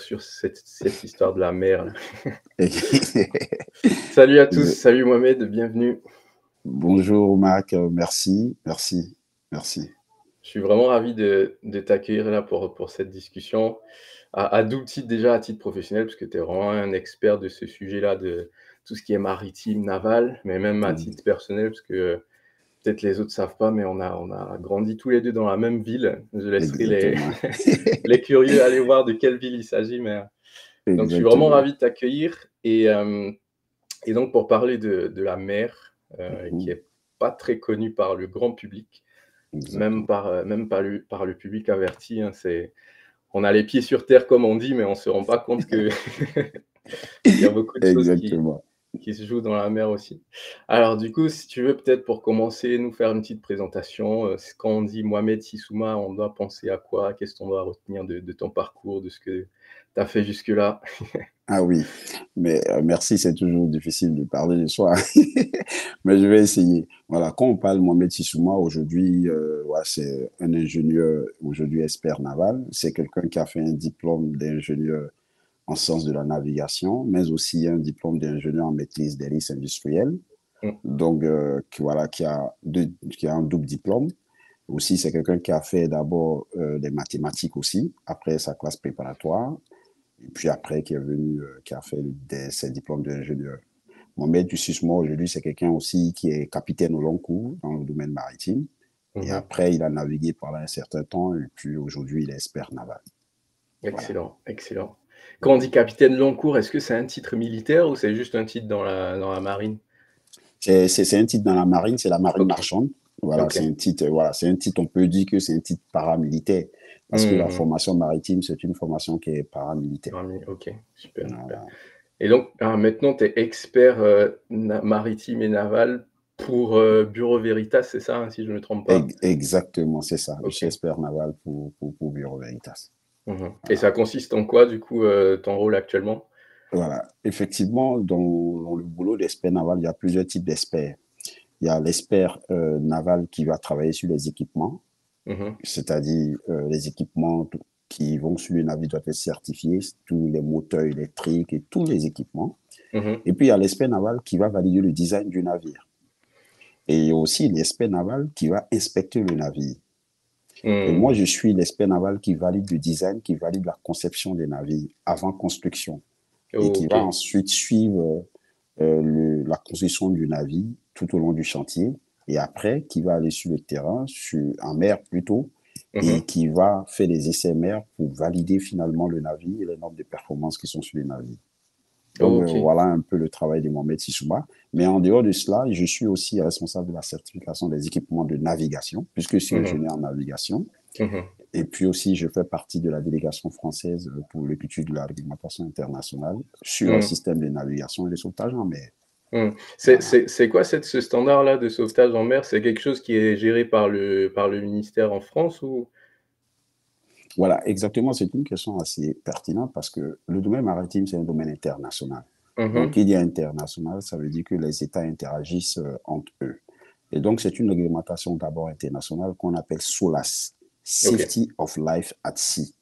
sur cette histoire de la mer là. Salut à tous, salut Mohamed, bienvenue. Bonjour Marc, merci, merci, merci. Je suis vraiment ravi de t'accueillir là pour cette discussion. À double titre déjà, à titre professionnel, parce que tu es vraiment un expert de ce sujet-là, de tout ce qui est maritime, naval, mais même à titre personnel, parce que peut-être les autres savent pas, mais on a grandi tous les 2 dans la même ville. Je laisserai les Exactement. les curieux aller voir de quelle ville il s'agit, mais donc je suis vraiment Exactement. ravi de t'accueillir et donc pour parler de la mer, qui Mhm. est pas très connue par le grand public, Exactement. même par le public averti, hein, c'est on a les pieds sur terre comme on dit, mais on se rend pas compte que qu'il y a beaucoup de choses Exactement. qui se jouent dans la mer aussi. Alors du coup, si tu veux peut-être pour commencer, nous faire une petite présentation, quand on dit Mohamed Sissouma, on doit penser à quoi? Qu'est-ce qu'on doit retenir de ton parcours, de ce que tu as fait jusque-là? Ah oui, mais merci, c'est toujours difficile de parler de soi, mais je vais essayer. Voilà, quand on parle de Mohamed Sissouma, aujourd'hui, ouais, c'est un ingénieur, aujourd'hui expert naval. C'est quelqu'un qui a fait un diplôme d'ingénieur en sciences de la navigation, mais aussi un diplôme d'ingénieur en maîtrise des risques industriels. Mmh. Donc, voilà, qui a un double diplôme. Aussi, c'est quelqu'un qui a fait d'abord des mathématiques aussi, après sa classe préparatoire, et puis après qui est venu, qui a fait ses diplômes d'ingénieur. Mohamed Sissouma, aujourd'hui, c'est quelqu'un aussi qui est capitaine au long cours dans le domaine maritime. Et Mmh. après, il a navigué pendant un certain temps, et puis aujourd'hui, il est expert naval. Voilà. Excellent, excellent. Quand on dit capitaine long cours, est-ce que c'est un titre militaire ou c'est juste un titre dans la marine? C'est un titre dans la marine, c'est la marine OK, marchande. Voilà, OK. c'est un titre, voilà, c'est un titre, on peut dire que c'est un titre paramilitaire, parce que la Mmh. formation maritime, c'est une formation qui est paramilitaire. Parmi OK, super, super. Voilà. Et donc, alors maintenant tu es expert, maritime et naval pour, Bureau Veritas, c'est ça, hein, si je ne me trompe pas? Exactement, c'est ça. Je suis OK. expert naval pour Bureau Veritas. Mmh. Et Voilà. ça consiste en quoi du coup, ton rôle actuellement? Voilà. Effectivement, dans le boulot d'expert naval, il y a plusieurs types d'experts. Il y a l'expert naval qui va travailler sur les équipements, Mmh. c'est-à-dire les équipements qui vont sur le navire doivent être certifiés, tous les moteurs électriques et tous les équipements. Mmh. Et puis, il y a l'expert naval qui va valider le design du navire. Et il y a aussi l'expert naval qui va inspecter le navire. Et moi, Mmh. je suis l'expert naval qui valide le design, qui valide la conception des navires avant construction et qui va OK. ensuite suivre la construction du navire tout au long du chantier et après qui va aller sur le terrain, en mer plutôt, et Mmh. qui va faire des essais mer pour valider finalement le navire et les normes de performance qui sont sur les navires. Donc OK. voilà un peu le travail de Mohamed Sissouma. Mais en dehors de cela, je suis aussi responsable de la certification des équipements de navigation, puisque je suis Mmh. ingénieur en navigation. Mmh. Et puis aussi, je fais partie de la délégation française pour l'étude de la réglementation internationale sur le Mmh. système de navigation et de sauvetage en mer. Mmh. Voilà. C'est quoi ce standard-là de sauvetage en mer? C'est quelque chose qui est géré par le ministère en France ou? Voilà, exactement. C'est une question assez pertinente parce que le domaine maritime, c'est un domaine international. Donc, Mmh. il y a international, ça veut dire que les États interagissent entre eux. Et donc, c'est une réglementation d'abord internationale qu'on appelle SOLAS, OK. Safety of Life at Sea.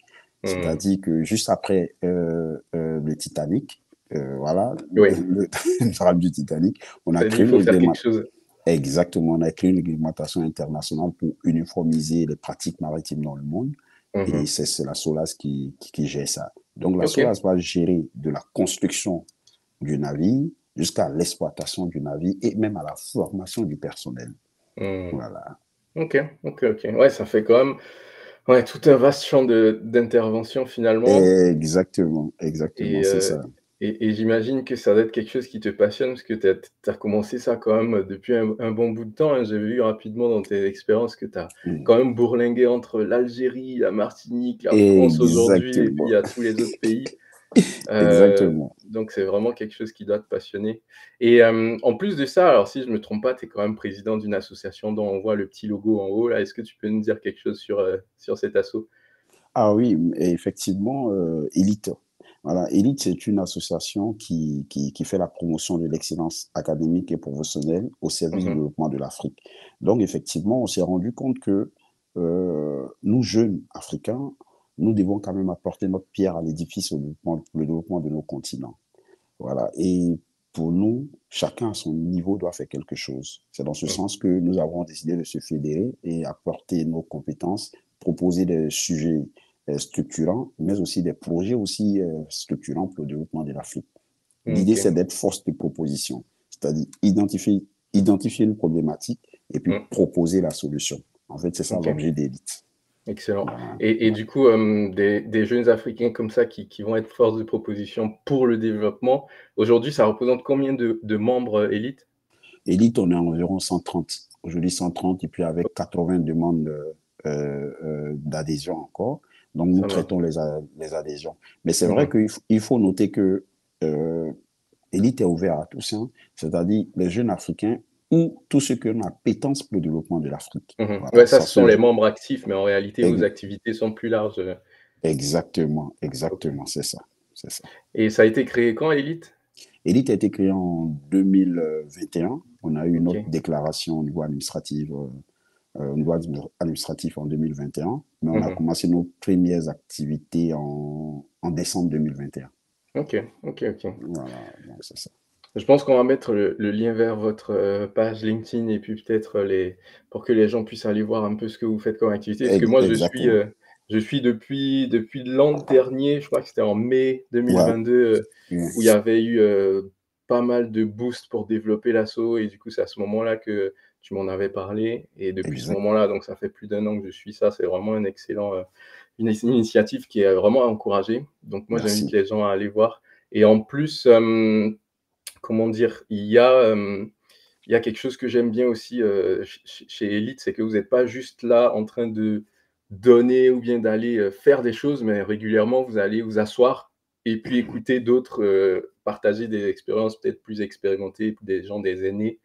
Mmh. C'est-à-dire que juste après le Titanic, voilà, Oui, le drame du Titanic, on a tu as dit: créé «Il une faut faire quelque réglementation. chose». Exactement, on a créé une réglementation internationale pour uniformiser les pratiques maritimes dans le monde. Et Mmh. c'est la SOLAS qui gère ça. Donc la OK. SOLAS va gérer de la construction du navire jusqu'à l'exploitation du navire et même à la formation du personnel. Mmh. Voilà. OK, OK, OK. Ouais, ça fait quand même, ouais, tout un vaste champ d'intervention finalement Exactement, exactement, et c'est ça. et j'imagine que ça doit être quelque chose qui te passionne parce que tu as commencé ça quand même depuis un bon bout de temps, hein. J'avais vu rapidement dans tes expériences que tu as Mm. quand même bourlingué entre l'Algérie, la Martinique, la France aujourd'hui et puis il Exactement, y a tous les autres pays. exactement. Donc c'est vraiment quelque chose qui doit te passionner et en plus de ça, alors si je me trompe pas, tu es quand même président d'une association dont on voit le petit logo en haut là. Est-ce que tu peux nous dire quelque chose sur cet asso? Ah oui, et effectivement, Elite. Voilà, Elite, c'est une association qui fait la promotion de l'excellence académique et professionnelle au service du Mmh. développement de l'Afrique. Donc, effectivement, on s'est rendu compte que nous, jeunes Africains, nous devons quand même apporter notre pierre à l'édifice pour le développement de nos continents. Voilà. Et pour nous, chacun à son niveau doit faire quelque chose. C'est dans ce Mhm. sens que nous avons décidé de se fédérer et apporter nos compétences, proposer des sujets structurants, mais aussi des projets aussi structurants pour le développement de l'Afrique. L'idée, c'est Ok. d'être force de proposition, c'est-à-dire identifier une problématique et puis Mhm. proposer la solution. En fait, c'est ça Ok. l'objet d'élite. Excellent. Voilà, Et voilà. du coup, des jeunes Africains comme ça qui vont être force de proposition pour le développement, aujourd'hui, ça représente combien de membres élites? Élite, on est à environ 130. Aujourd'hui, 130, et puis avec 80 demandes d'adhésion encore. Donc, nous Ça marche. traitons les adhésions. Mais c'est vrai Mhm. qu'il faut noter que euh, Élite est ouvert à tous, hein, c'est-à-dire les jeunes Africains ou tous ceux qui ont une appétence pour le développement de l'Afrique. Mhm. Voilà, Ouais, ça, ça ce sont peut. les membres actifs, mais en réalité, vos ex- activités sont plus larges. Exactement, Ok. exactement, c'est ça. C'est ça. Et ça a été créé quand, Elite? Elite a été créé en 2021. On a eu une Ok. autre déclaration au niveau administratif, en 2021, mais on a Mhm. commencé nos premières activités en décembre 2021. Ok, ok, ok. Voilà, donc c'est ça. Je pense qu'on va mettre le lien vers votre page LinkedIn et puis peut-être pour que les gens puissent aller voir un peu ce que vous faites comme activité. Parce que moi, Exactement. je suis depuis l'an dernier, je crois que c'était en mai Ouais. 2022, où il y Ouais. avait eu pas mal de boosts pour développer l'asso. Et du coup, c'est à ce moment-là que tu m'en avais parlé. Et depuis ce Exact. moment-là, donc ça fait plus d'1 an que je suis ça. C'est vraiment un excellent, une initiative qui est vraiment à encourager. Donc moi, j'invite Merci. les gens à aller voir. Et en plus, comment dire? Il y a quelque chose que j'aime bien aussi, chez Elite, c'est que vous êtes pas juste là en train de donner ou bien d'aller, faire des choses, mais régulièrement vous allez vous asseoir et puis écouter d'autres, partager des expériences peut-être plus expérimentées, des gens, des aînés.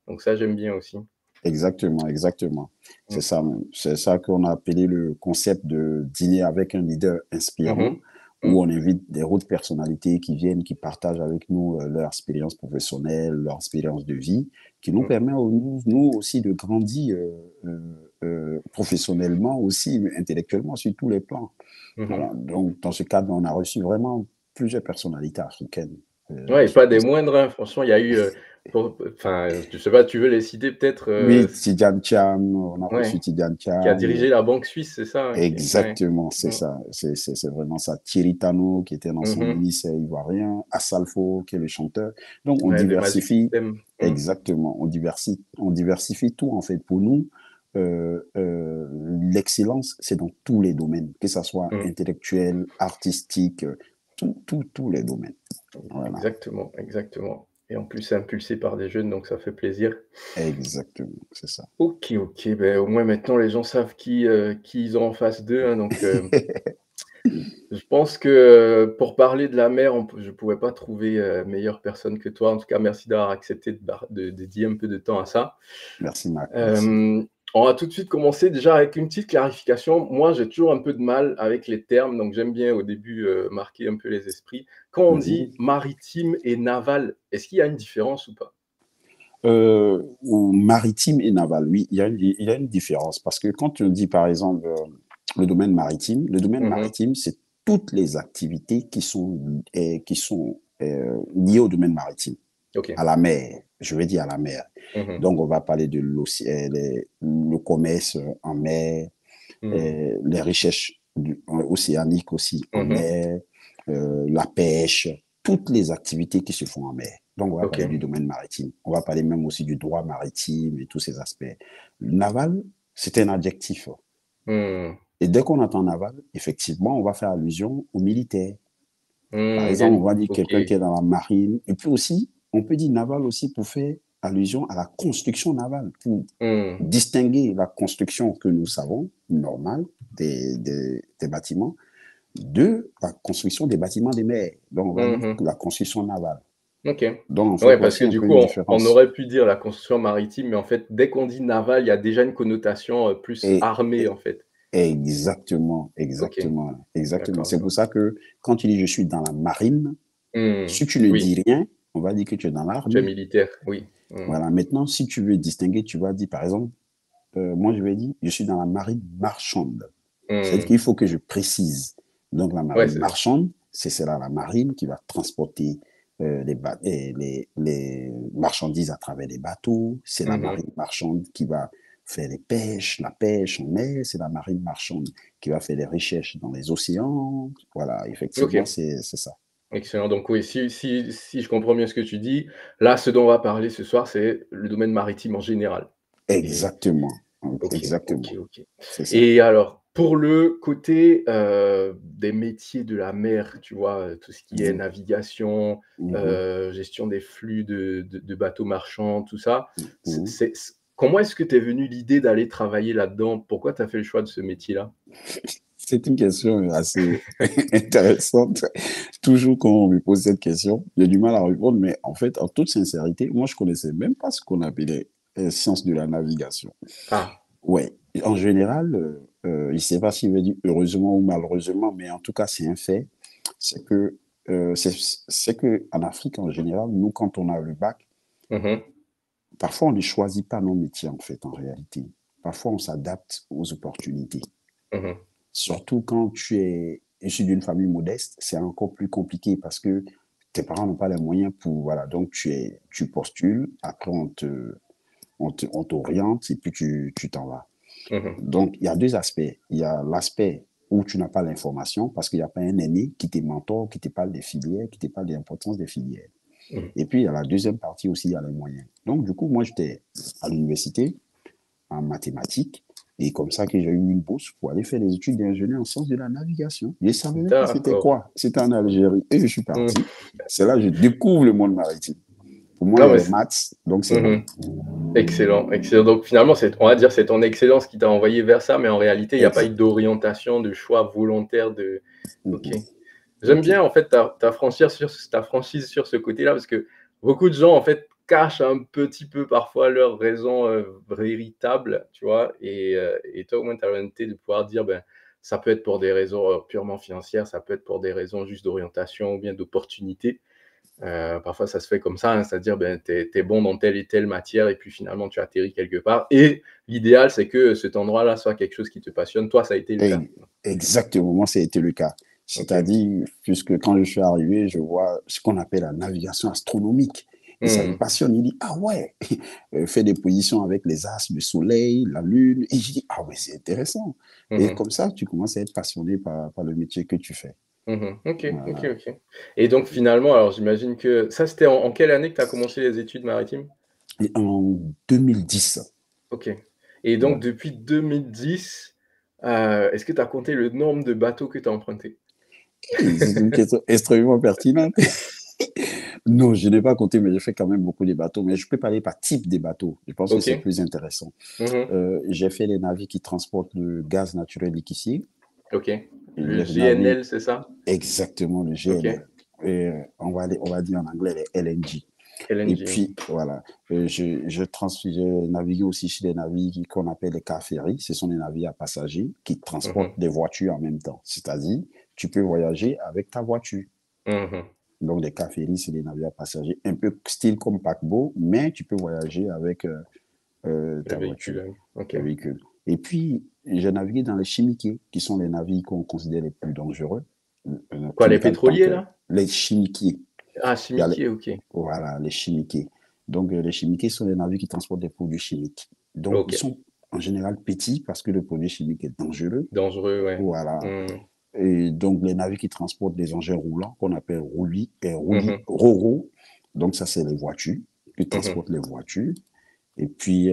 Donc ça, j'aime bien aussi. Exactement, exactement. Mmh. C'est ça même. C'est ça qu'on a appelé le concept de dîner avec un leader Mmh inspirant, mh. Mmh. où on invite des autres personnalités qui viennent, qui partagent avec nous leur expérience professionnelle, leur expérience de vie, qui nous Mmh. permet, nous aussi, de grandir professionnellement aussi, mais intellectuellement sur tous les plans. Mmh mh. Voilà. Donc, dans ce cadre, on a reçu vraiment plusieurs personnalités africaines. Ouais, et Je pas des pense. moindres, hein. Franchement, il y a eu, enfin, je sais pas, tu veux les citer peut-être, Oui, Tidiane Cham, on a reçu ouais, Tidiane qui a Cham. dirigé la banque suisse, c'est ça, hein, qui ouais. Exactement, c'est Mmh. ça. C'est vraiment ça. Thierry Tano, qui était un Mmh ancien mh. ministre ivoirien, Assalfo, qui est le chanteur. Donc, on Ouais, de Magic diversifie, System. Mmh. exactement, on diversifie tout, en fait. Pour nous, l'excellence, c'est dans tous les domaines, que ce soit Mmh. intellectuel, artistique, tous les domaines. Voilà, Exactement, exactement. Et en plus, c'est impulsé par des jeunes, donc ça fait plaisir. exactement, c'est ça. OK, OK, beh, au moins maintenant les gens savent qui ils ont en face d'eux, hein, donc je pense que, pour parler de la mer, je pouvais pas trouver, meilleure personne que toi. En tout cas, merci d'avoir accepté de dédier un peu de temps à ça. Merci, Marc, merci. Hem, on va tout de suite commencer déjà avec une petite clarification. Moi, j'ai toujours un peu de mal avec les termes, donc j'aime bien au début, marquer un peu les esprits. Quand on dit Mhm. maritime et naval, est-ce qu'il y a une différence ou pas? Ou maritime et naval, oui, il y a une différence parce que quand on dit par exemple le domaine Mmh. maritime, c'est toutes les activités qui sont liées au domaine maritime, OK. à la mer, je vais dire à la mer. Mmh. Donc, on va parler de le commerce en mer, Mmh. les recherches océaniques aussi en Mmh. mer, la pêche, toutes les activités qui se font en mer. Donc, on va parler du OK. domaine maritime. On va parler même aussi du droit maritime et tous ces aspects. Naval, c'est un adjectif. Mmh. Et dès qu'on entend naval, effectivement, on va faire allusion aux militaires. Par Il y a exemple, on une va dire OK. quelqu'un qui est dans la marine. Et puis aussi, on peut dire naval aussi pour faire allusion à la construction navale, pour Mmh. distinguer la construction que nous savons, normale, des bâtiments, de la construction des bâtiments des mers. Donc, on va dire Mmh. la construction navale. OK. Donc, en fait, Ouais, parce voici que un du peu coup, une on différence. aurait pu dire la construction maritime, mais en fait, dès qu'on dit naval, il y a déjà une connotation, plus Et, armée, et en fait. exactement, OK, exactement, exactement. d'accord, C'est je pour vois. ça que quand tu dis je suis dans la marine, Mmh. si tu ne Oui, dis rien, on va dire que tu es dans tu es l'armée. militaire, oui. Mmh. Voilà. Maintenant, si tu veux distinguer, tu vas dire, par exemple, moi je vais dire, je suis dans la marine marchande. C'est-à-dire qu'il faut que je précise. Donc, la Ouais, marine c'est ça. marchande, c'est là la marine qui va transporter les marchandises à travers les bateaux. C'est la Mhm. marine marchande qui va faire les pêches, la pêche en mer. C'est la marine marchande qui va faire les recherches dans les océans. Voilà, effectivement, OK. c'est ça. Excellent. Donc oui, si je comprends bien ce que tu dis, là, ce dont on va parler ce soir, c'est le domaine maritime en général et Exactement. OK, OK, Exactement. OK. C'est ça. Et alors, pour le côté, des métiers de la mer, tu vois, tout ce qui est Mhm. navigation, Mhm. gestion des flux de bateaux marchands, tout ça, Mhm. comment est-ce que tu es venu l'idée d'aller travailler là-dedans? Pourquoi tu as fait le choix de ce métier-là? C'est une question assez intéressante. Toujours quand on me pose cette question, j'ai du mal à répondre, mais en fait, en toute sincérité, moi, je connaissais même pas ce qu'on appelait sciences de la navigation. Ah, Ouais, en général, je ne sais pas s'il veut dire heureusement ou malheureusement, mais en tout cas, c'est un fait. C'est que, c'est que en Afrique, en général, nous, quand on a le bac, mmh parfois, on ne choisit pas nos métiers, en fait, en réalité. Parfois, on s'adapte aux opportunités. mh. Surtout quand tu es issu d'une famille modeste, c'est encore plus compliqué parce que tes parents n'ont pas les moyens pour, voilà, donc tu postules, après on t'oriente et puis tu t'en vas. Mmh. Donc, il y a deux aspects. Il y a l'aspect où tu n'as pas l'information parce qu'il n'y a pas un aîné qui te mentor, qui te parle des filières, qui te parle de l'importance des filières. Mmh. Et puis, il y a la deuxième partie aussi, il y a les moyens. Donc, du coup, moi, j'étais à l'université en mathématiques. Et comme ça que j'ai eu une bourse pour aller faire des études d'ingénieur en sciences de la navigation. Je ne savais même pas c'était D'accord. quoi. C'était en Algérie. Et je suis Mmh. parti. C'est là que je découvre le monde maritime. Pour moi, il y Non, a mais les maths, donc c'est bon. mmh. Excellent, excellent. Donc finalement, on va dire, c'est ton excellence qui t'a envoyé vers ça, mais en réalité, il y a pas eu Ex d'orientation, de choix volontaire de OK. Mhm. J'aime OK. bien en fait ta franchise sur ce côté-là parce que beaucoup de gens en fait cachent un petit peu parfois leurs raisons, véritables, tu vois? Et toi au moins tu as l'honnêteté de pouvoir dire, ben, ça peut être pour des raisons, purement financières, ça peut être pour des raisons juste d'orientation ou bien d'opportunité. Parfois ça se fait comme ça, hein, c'est-à-dire, ben, tu es bon dans telle et telle matière et puis finalement tu atterris quelque part et l'idéal c'est que cet endroit-là soit quelque chose qui te passionne. Toi, ça a été le cas? Exactement, moi, ça a été le cas. OK. C'est-à-dire, puisque quand je suis arrivé, je vois ce qu'on appelle la navigation astronomique. Et ça me Mmh. passionne. Il dit, ah ouais, fait des positions avec les astres du soleil, la lune. Et je dis, ah ouais, c'est intéressant. Et Mmh. comme ça, tu commences à être passionné par le métier que tu fais. Mmh. OK, OK, Voilà. OK. Et donc finalement, alors j'imagine que ça, c'était en quelle année que tu as commencé les études maritimes? Et en 2010, OK. Et donc ouais. depuis 2010, est-ce que tu as compté le nombre de bateaux que tu as empruntés? Et c'est une question extrêmement pertinente. Non, je n'ai pas compté, mais j'ai fait quand même beaucoup de bateaux. Mais je peux parler par type des bateaux. Je pense que c'est OK. plus intéressant. Mmh. J'ai fait les navires qui transportent le gaz naturel liquéfié. OK. Le Les navires, GNL, c'est ça? exactement, le OK. GNL. Et, on va dire en anglais les LNG. Et LNG. puis, voilà, j'ai navigué aussi sur des navires qu'on appelle les car ferries. Ce sont des navires à passagers qui transportent Mmh. des voitures en même temps. C'est-à-dire, tu peux voyager avec ta voiture. Mmh. Donc, les car ferries, c'est des navires à passagers, un peu style comme paquebot, mais tu peux voyager avec Le ta voiture, véhicule, OK. le véhicule. Et puis, j'ai navigué dans les chimiquiers, qui sont les navires qu'on considère les plus dangereux. Quoi, les Chemical pétroliers tanker. là? Les chimiquiers. Ah, Il y a les, chimiquier, OK. voilà, les chimiquiers. Donc, les chimiquiers sont les navires qui transportent des produits chimiques. Donc, ils OK. sont en général petits parce que le produit chimique est dangereux. Dangereux, ouais. Voilà. Mmh. Et donc, les navires qui transportent des engins roulants, qu'on appelle Mmh. RORO. Donc, ça, c'est les voitures. Ils Mmh. transportent les voitures. Et puis,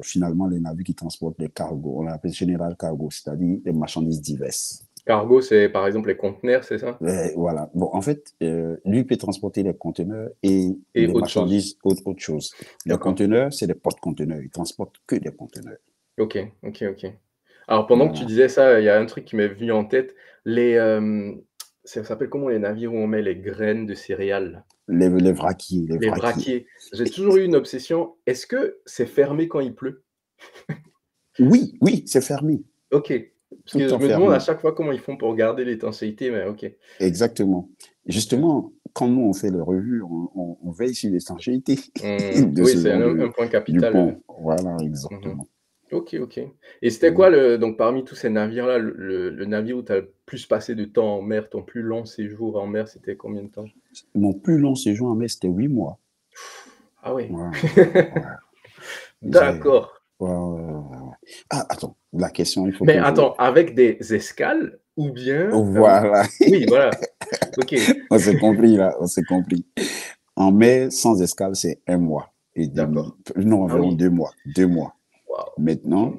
finalement, les navires qui transportent les cargos, on l'appelle général cargo, c'est-à-dire les marchandises diverses. Cargo, c'est par exemple les conteneurs, c'est ça? Voilà. Bon, en fait, lui peut transporter les conteneurs et Et les autre chose? marchandises, autre chose. Les D'accord. conteneurs, c'est des porte-conteneurs. Ils transportent que des conteneurs. OK, OK, OK. Alors pendant que tu Voilà. disais ça, il y a un truc qui m'est venu en tête, les, ça s'appelle comment les navires où on met les graines de céréales là? Les vraquiers, les Les vraquiers. vraquiers. J'ai toujours eu une obsession, est-ce que c'est fermé quand il pleut? Oui, oui, c'est fermé. OK, parce Tout le que je temps me demande à fermé. chaque fois comment ils font pour garder l'étanchéité, mais OK. Exactement. OK. Justement, quand nous, on fait les revues, on veille sur l'étanchéité Mmh. de Oui, ce c'est genre un point du capital, pont. Voilà, mmh. exactement. OK, OK. Et c'était quoi donc parmi tous ces navires-là, le navire où tu as le plus passé de temps en mer, ton plus long séjour en mer, c'était combien de temps? Mon plus long séjour en mer, c'était 8 mois. Ah ouais. Ouais, ouais. J'ai D'accord. ouais, ouais, ouais, ouais. Ah, attends, la question, il faut Mais que je attends, avec des escales ou bien, voilà, oui, voilà, OK, on s'est compris là, on s'est compris. En mer, sans escale, c'est 1 mois et demi. d'accord. Non, Ah environ oui, 2 mois. 2 mois. waouh, OK. Maintenant,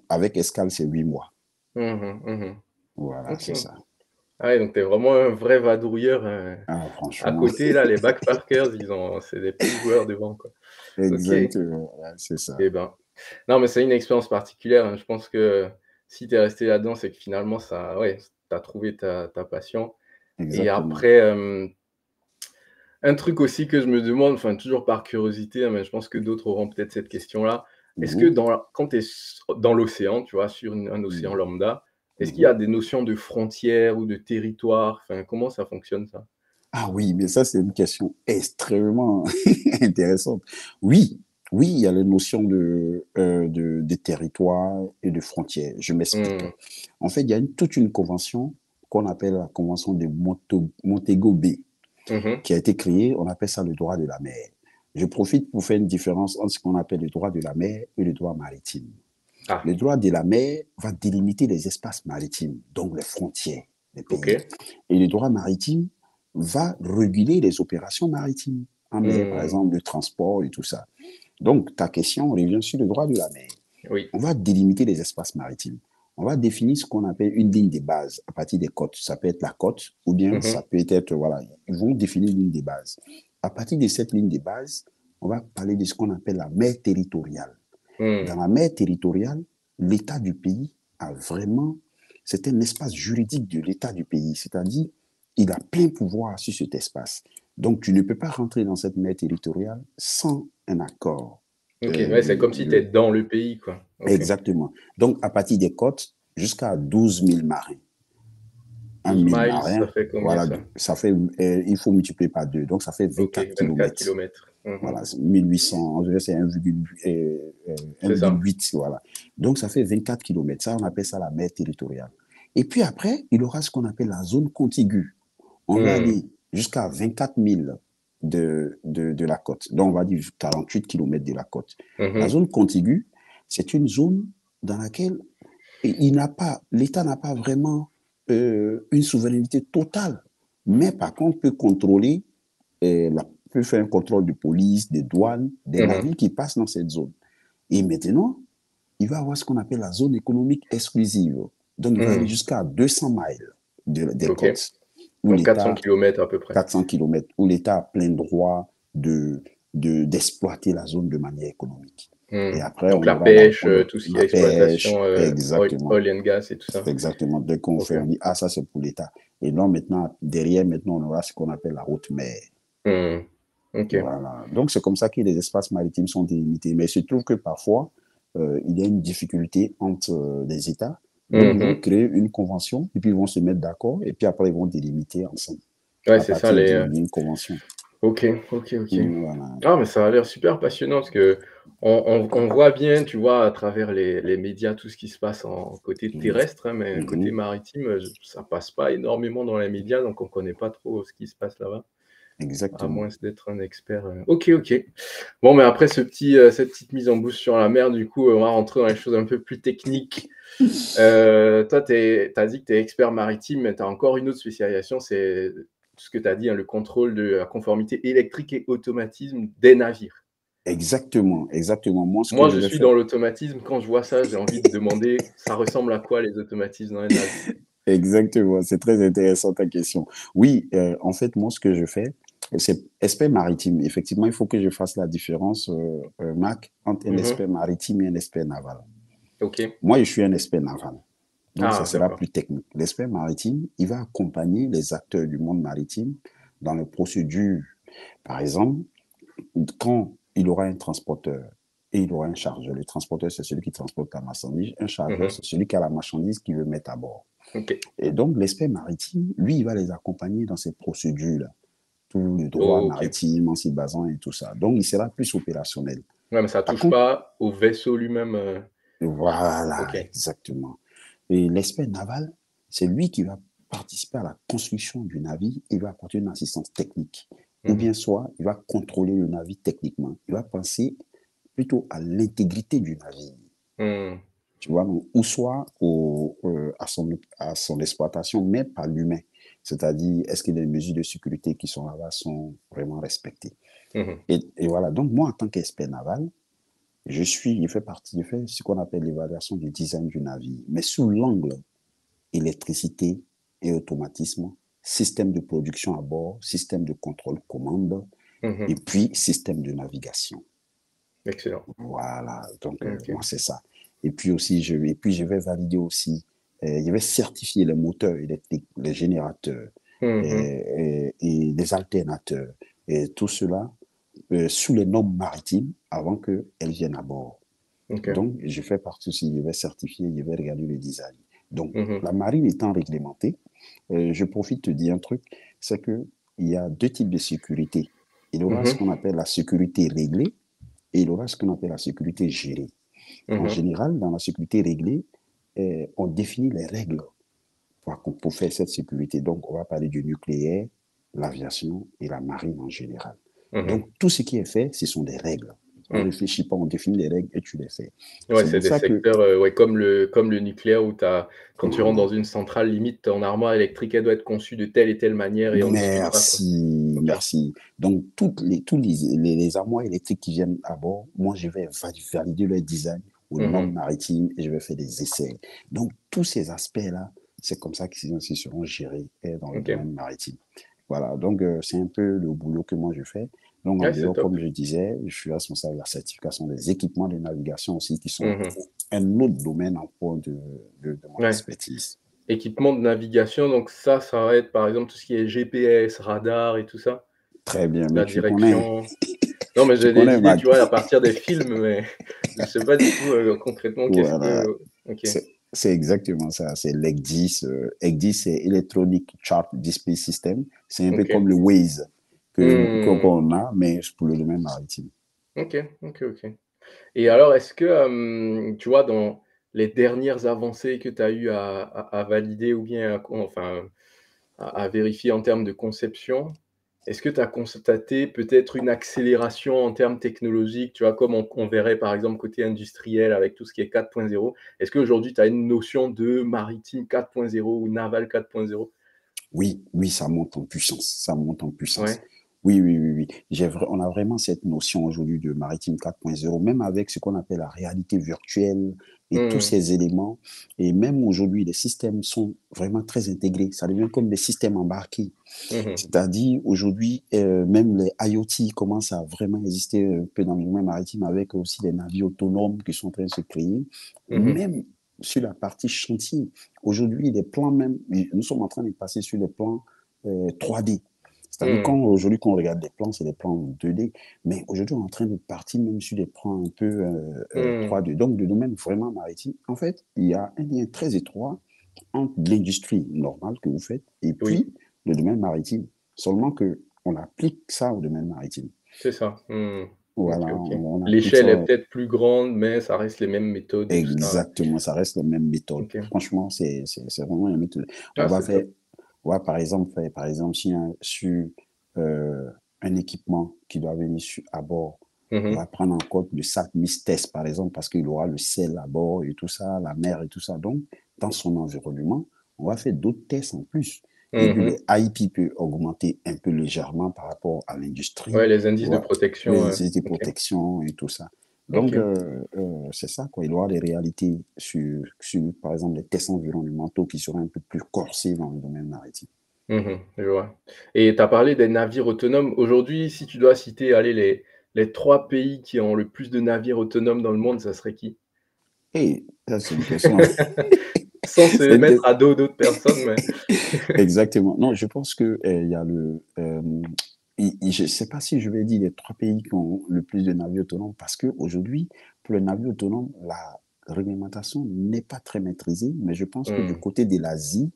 avec escale, c'est 8 mois. Mmh mh, mmh. Voilà, OK. c'est ça. Ah ouais, donc tu es vraiment un vrai vadrouilleur, Ah, à franchement, côté là, les backpackers, c'est des petits joueurs devant, quoi. OK. exactement, ouais, c'est ça. Eh ben, non, mais c'est une expérience particulière, hein. Je pense que si tu es resté là-dedans, c'est que finalement ça ouais, tu as trouvé ta passion et Exactement. après, un truc aussi que je me demande, enfin toujours par curiosité, hein, mais je pense que d'autres auront peut-être cette question-là. Est-ce que Mhm, quand tu es dans l'océan, tu vois, sur un océan mhm, lambda, est-ce qu'il y mhm. a des notions de frontières ou de territoire? Enfin, comment ça fonctionne ça? Ah oui, mais ça, c'est une question extrêmement intéressante. Oui, oui, il y a les notions de territoire et de frontières. Je m'explique. Mmh. En fait, il y a toute une convention qu'on appelle la convention de Montego Bay, Mmh. qui a été créée, on appelle ça le droit de la mer. Je profite pour faire une différence entre ce qu'on appelle le droit de la mer et le droit maritime. Ah, Le droit de la mer va délimiter les espaces maritimes, donc les frontières des pays. OK. Et le droit maritime va réguler les opérations maritimes en mer, par Mmh. exemple le transport et tout ça. Donc, ta question revient sur le droit de la mer. Oui. On va délimiter les espaces maritimes. On va définir ce qu'on appelle une ligne de base à partir des côtes. Ça peut être la côte ou bien Mmh. ça peut être, voilà, ils vont définir une ligne de base. À partir de cette ligne de base, on va parler de ce qu'on appelle la mer territoriale. Dans Mmh. la mer territoriale, l'État du pays a vraiment, c'est un espace juridique de l'État du pays, c'est-à-dire il a plein pouvoir sur cet espace. Donc tu ne peux pas rentrer dans cette mer territoriale sans un accord. OK, ouais, c'est comme si tu es dans le pays, quoi. OK. Exactement. Donc à partir des côtes jusqu'à 12 000 marins. Un 12 mille miles, marins, ça fait combien voilà, ça? ça fait, il faut multiplier par 2, donc ça fait OK, 24 24 kilomètres. kilomètres. Mmh. Voilà, 1800, en vrai, c'est 1,8, C'est ça. voilà. Donc, ça fait 24 kilomètres. Ça, on appelle ça la mer territoriale. Et puis après, il aura ce qu'on appelle la zone contiguë. On va Mmh. aller jusqu'à 24 000 de la côte. Donc, on va dire 48 kilomètres de la côte. La Mmh. zone contiguë, c'est une zone dans laquelle l'État n'a pas vraiment une souveraineté totale. Mais par contre, peut contrôler peut faire un contrôle de police, des douanes, des Mmh. navires qui passent dans cette zone. Et maintenant, il va avoir ce qu'on appelle la zone économique exclusive. Donc, il va aller Mmh. jusqu'à 200 miles des OK. côtes, où Donc 400 l'État, kilomètres à peu près. 400 kilomètres, où l'État a plein droit d'exploiter la zone de manière économique. Mmh. Et après, Donc on la aura la, pêche, on a tout ce qui est la pêche, exploitation, exactement. oil and gas et tout ça. Exactement. Dès qu'on OK. fait, on dit, ah, ça c'est pour l'État. Et non, maintenant, derrière, maintenant, on aura ce qu'on appelle la haute mer. Mmh. OK. Voilà. Donc, c'est comme ça que les espaces maritimes sont délimités. Mais il se trouve que parfois, il y a une difficulté entre les États. Donc, ils vont Mmh. créer une convention et puis ils vont se mettre d'accord et puis après, ils vont délimiter ensemble Ouais, à c'est ça partir les, d'une convention. OK, OK, OK. Voilà. Ah mais ça a l'air super passionnant parce qu'on voit bien, tu vois, à travers les médias, tout ce qui se passe en côté Mhm. terrestre, hein, mais côté Mhm. maritime, ça passe pas énormément dans les médias, donc on connaît pas trop ce qui se passe là-bas, à Exactement. moins d'être un expert, OK, OK. Bon, mais après cette petite mise en bouche sur la mer, du coup, on va rentrer dans les choses un peu plus techniques. Toi, tu as dit que tu es expert maritime, mais tu as encore une autre spécialisation, c'est ce que tu as dit, hein, le contrôle de la conformité électrique et automatisme des navires. Exactement. Exactement. Moi, ce que Moi, je je vais suis faire. dans l'automatisme, quand je vois ça, j'ai envie de demander, ça ressemble à quoi les automatismes dans les navires? Exactement. C'est très intéressant ta question. Oui, en fait, moi, ce que je fais, c'est expert maritime. Effectivement, il faut que je fasse la différence, Marc, entre un Mmh. expert maritime et un expert naval. OK. Moi, je suis un expert naval. Donc, ça Ah sera d'accord. plus technique. L'expert maritime, il va accompagner les acteurs du monde maritime dans les procédures. Par exemple, quand il aura un transporteur et il aura un chargeur, le transporteur, c'est celui qui transporte la marchandise, un chargeur, Mmh. c'est celui qui a la marchandise qu'il veut mettre à bord. OK. Et donc, l'expert maritime, lui, il va les accompagner dans ces procédures-là, tout le droit OK. maritime en s'y basant et tout ça. Donc, il sera plus opérationnel. Ouais, mais ça Par touche contre, pas au vaisseau lui-même, voilà, OK. exactement. Et l'expert naval, c'est lui qui va participer à la construction du navire, il va apporter une assistance technique. Ou Mmh mh. bien soit, il va contrôler le navire techniquement. Il va penser plutôt à l'intégrité du navire. Mmh. Tu vois, ou soit à son exploitation, mais par l'humain. C'est-à-dire, est-ce que les mesures de sécurité qui sont là-bas sont vraiment respectées? Mmh mh. Et voilà, donc moi, en tant qu'expert naval, je fais ce qu'on appelle l'évaluation du design du navire, mais sous l'angle électricité et automatisme, système de production à bord, système de contrôle commande, Mmh et mh. puis système de navigation. Excellent. Voilà, donc OK. moi c'est ça. Et puis je vais valider aussi, je vais certifier les moteurs électriques, les générateurs Mmh mh. et les alternateurs et tout cela sous les normes maritimes avant qu'elles viennent à bord. OK. Donc je fais partie aussi, je vais certifier, je vais regarder le design. Donc Mmh mh. la marine étant réglementée, je profite de dire un truc, c'est que il y a deux types de sécurité. Il y aura Mmh ce mh. qu'on appelle la sécurité réglée et il y aura ce qu'on appelle la sécurité gérée. Mmh En mh. général, dans la sécurité réglée, on définit les règles pour faire cette sécurité. Donc, on va parler du nucléaire, l'aviation et la marine en général. Mmh mh. Donc, tout ce qui est fait, ce sont des règles. On ne Mmh. réfléchit pas, on définit les règles et tu les fais. Ouais, C'est c'est pour des ça que, secteurs, ouais, comme le nucléaire où tu as quand tu rentres dans voilà. une centrale, limite ton armoire électrique, elle doit être conçue de telle et telle manière et on discutera, quoi. Merci, OK. merci. Donc, tous les armoires électriques qui viennent à bord, moi, je vais valider leur design aux Mmh normes mh. maritimes et je vais faire des essais. Donc, tous ces aspects-là, c'est comme ça qu'ils seront gérés dans le OK. domaine maritime. Voilà, donc c'est un peu le boulot que moi je fais. Donc, en Ouais, c'est dehors, top. comme je disais, je suis responsable de la certification des équipements de navigation aussi, qui sont Mmh mh. un autre domaine en point de mon Ouais. expertise. Équipement de navigation, donc ça va être, par exemple, tout ce qui est GPS, radar et tout ça? Très bien, mais La direction? Non, mais tu j'ai des connais, idées, Mac. tu vois, à partir des films, mais je sais pas du tout, concrètement qu'est-ce Voilà. que OK. C'est exactement ça. C'est l'EC10. EC10, c'est Electronic Chart Display System. C'est un peu OK. comme le Waze Mmh. qu'on a, mais pour le domaine maritime. OK, OK, OK. Et alors, est-ce que, tu vois, dans les dernières avancées que tu as eu à valider ou bien enfin, à vérifier en termes de conception, est-ce que tu as constaté peut-être une accélération en termes technologiques? Tu vois, comme on verrait par exemple côté industriel avec tout ce qui est 4.0. Est-ce qu'aujourd'hui tu as une notion de maritime 4.0 ou naval 4.0? Oui, oui, ça monte en puissance. Ça monte en puissance. Ouais. Oui, oui, oui, oui. On a vraiment cette notion aujourd'hui de maritime 4.0, même avec ce qu'on appelle la réalité virtuelle et tous Mmh. ces éléments. Et même aujourd'hui, les systèmes sont vraiment très intégrés. Ça devient comme des systèmes embarqués. Mmh mh. C'est-à-dire, aujourd'hui, même les IoT commencent à vraiment exister un peu dans le domaine maritime avec aussi des navires autonomes qui sont en train de se créer. Mmh. Même sur la partie chantier, aujourd'hui, les plans même, nous sommes en train de passer sur les plans 3D. C'est-à-dire, Mmh. aujourd'hui, quand on regarde des plans, c'est des plans 2D. Mais aujourd'hui, on est en train de partir même sur des plans un peu Mmh. 3D. Donc, le domaine vraiment maritime, en fait, il y a un lien très étroit entre l'industrie normale que vous faites et Oui, puis le domaine maritime. Seulement que on applique ça au domaine maritime. c'est ça. Mmh. OK, Voilà, OK. on applique L'échelle est ça peut-être plus grande, mais ça reste les mêmes méthodes et tout ça. exactement, ça reste la même méthode. OK. Franchement, c'est vraiment une méthode. On Ah, va c'est faire, top. on va par exemple faire, par exemple, si sur euh, un équipement qui doit venir à bord, Mmh on mh. va prendre en compte le sac test, par exemple, parce qu'il aura le sel à bord et tout ça, la mer et tout ça. Donc, dans son environnement, on va faire d'autres tests en plus. Et puis, le Mmh. IP peut augmenter un peu légèrement par rapport à l'industrie. Ouais, les indices de Ouais. protection, Les des OK. protections et tout ça. Donc, OK. c'est ça, quoi. Il y aura des réalités sur, par exemple, les tests environnementaux qui seraient un peu plus corsés dans le domaine maritime. Mmh. Je vois. Et tu as parlé des navires autonomes. Aujourd'hui, si tu dois citer, allez, les 3 pays qui ont le plus de navires autonomes dans le monde, ça serait qui? Et ça, c'est une question. Sans se C'est une mettre que- à dos d'autres personnes, mais Exactement. Non, je pense que il y a je ne sais pas si je vais dire les trois pays qui ont le plus de navires autonomes, parce qu'aujourd'hui, pour les navires autonomes, la réglementation n'est pas très maîtrisée, mais je pense que du mmh, côté de l'Asie,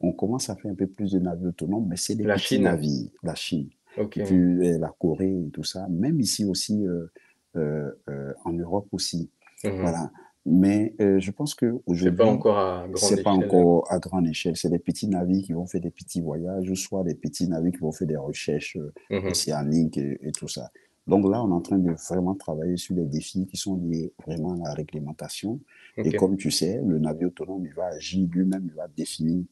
on commence à faire un peu plus de navires autonomes, mais c'est des la petits Chine. navires, la Chine, et puis OK. la Corée et tout ça. Même ici aussi, en Europe aussi. Mhm. Voilà. Mais je pense C'est pas qu'aujourd'hui, encore à grande c'est pas échelle. encore à grande échelle. C'est des petits navires qui vont faire des petits voyages, ou soit des petits navires qui vont faire des recherches Mhm. aussi en ligne et tout ça. Donc là, on est en train de vraiment travailler sur les défis qui sont liés vraiment à la réglementation. Et Ok. comme tu sais, le navire autonome, il va agir lui-même, il va définir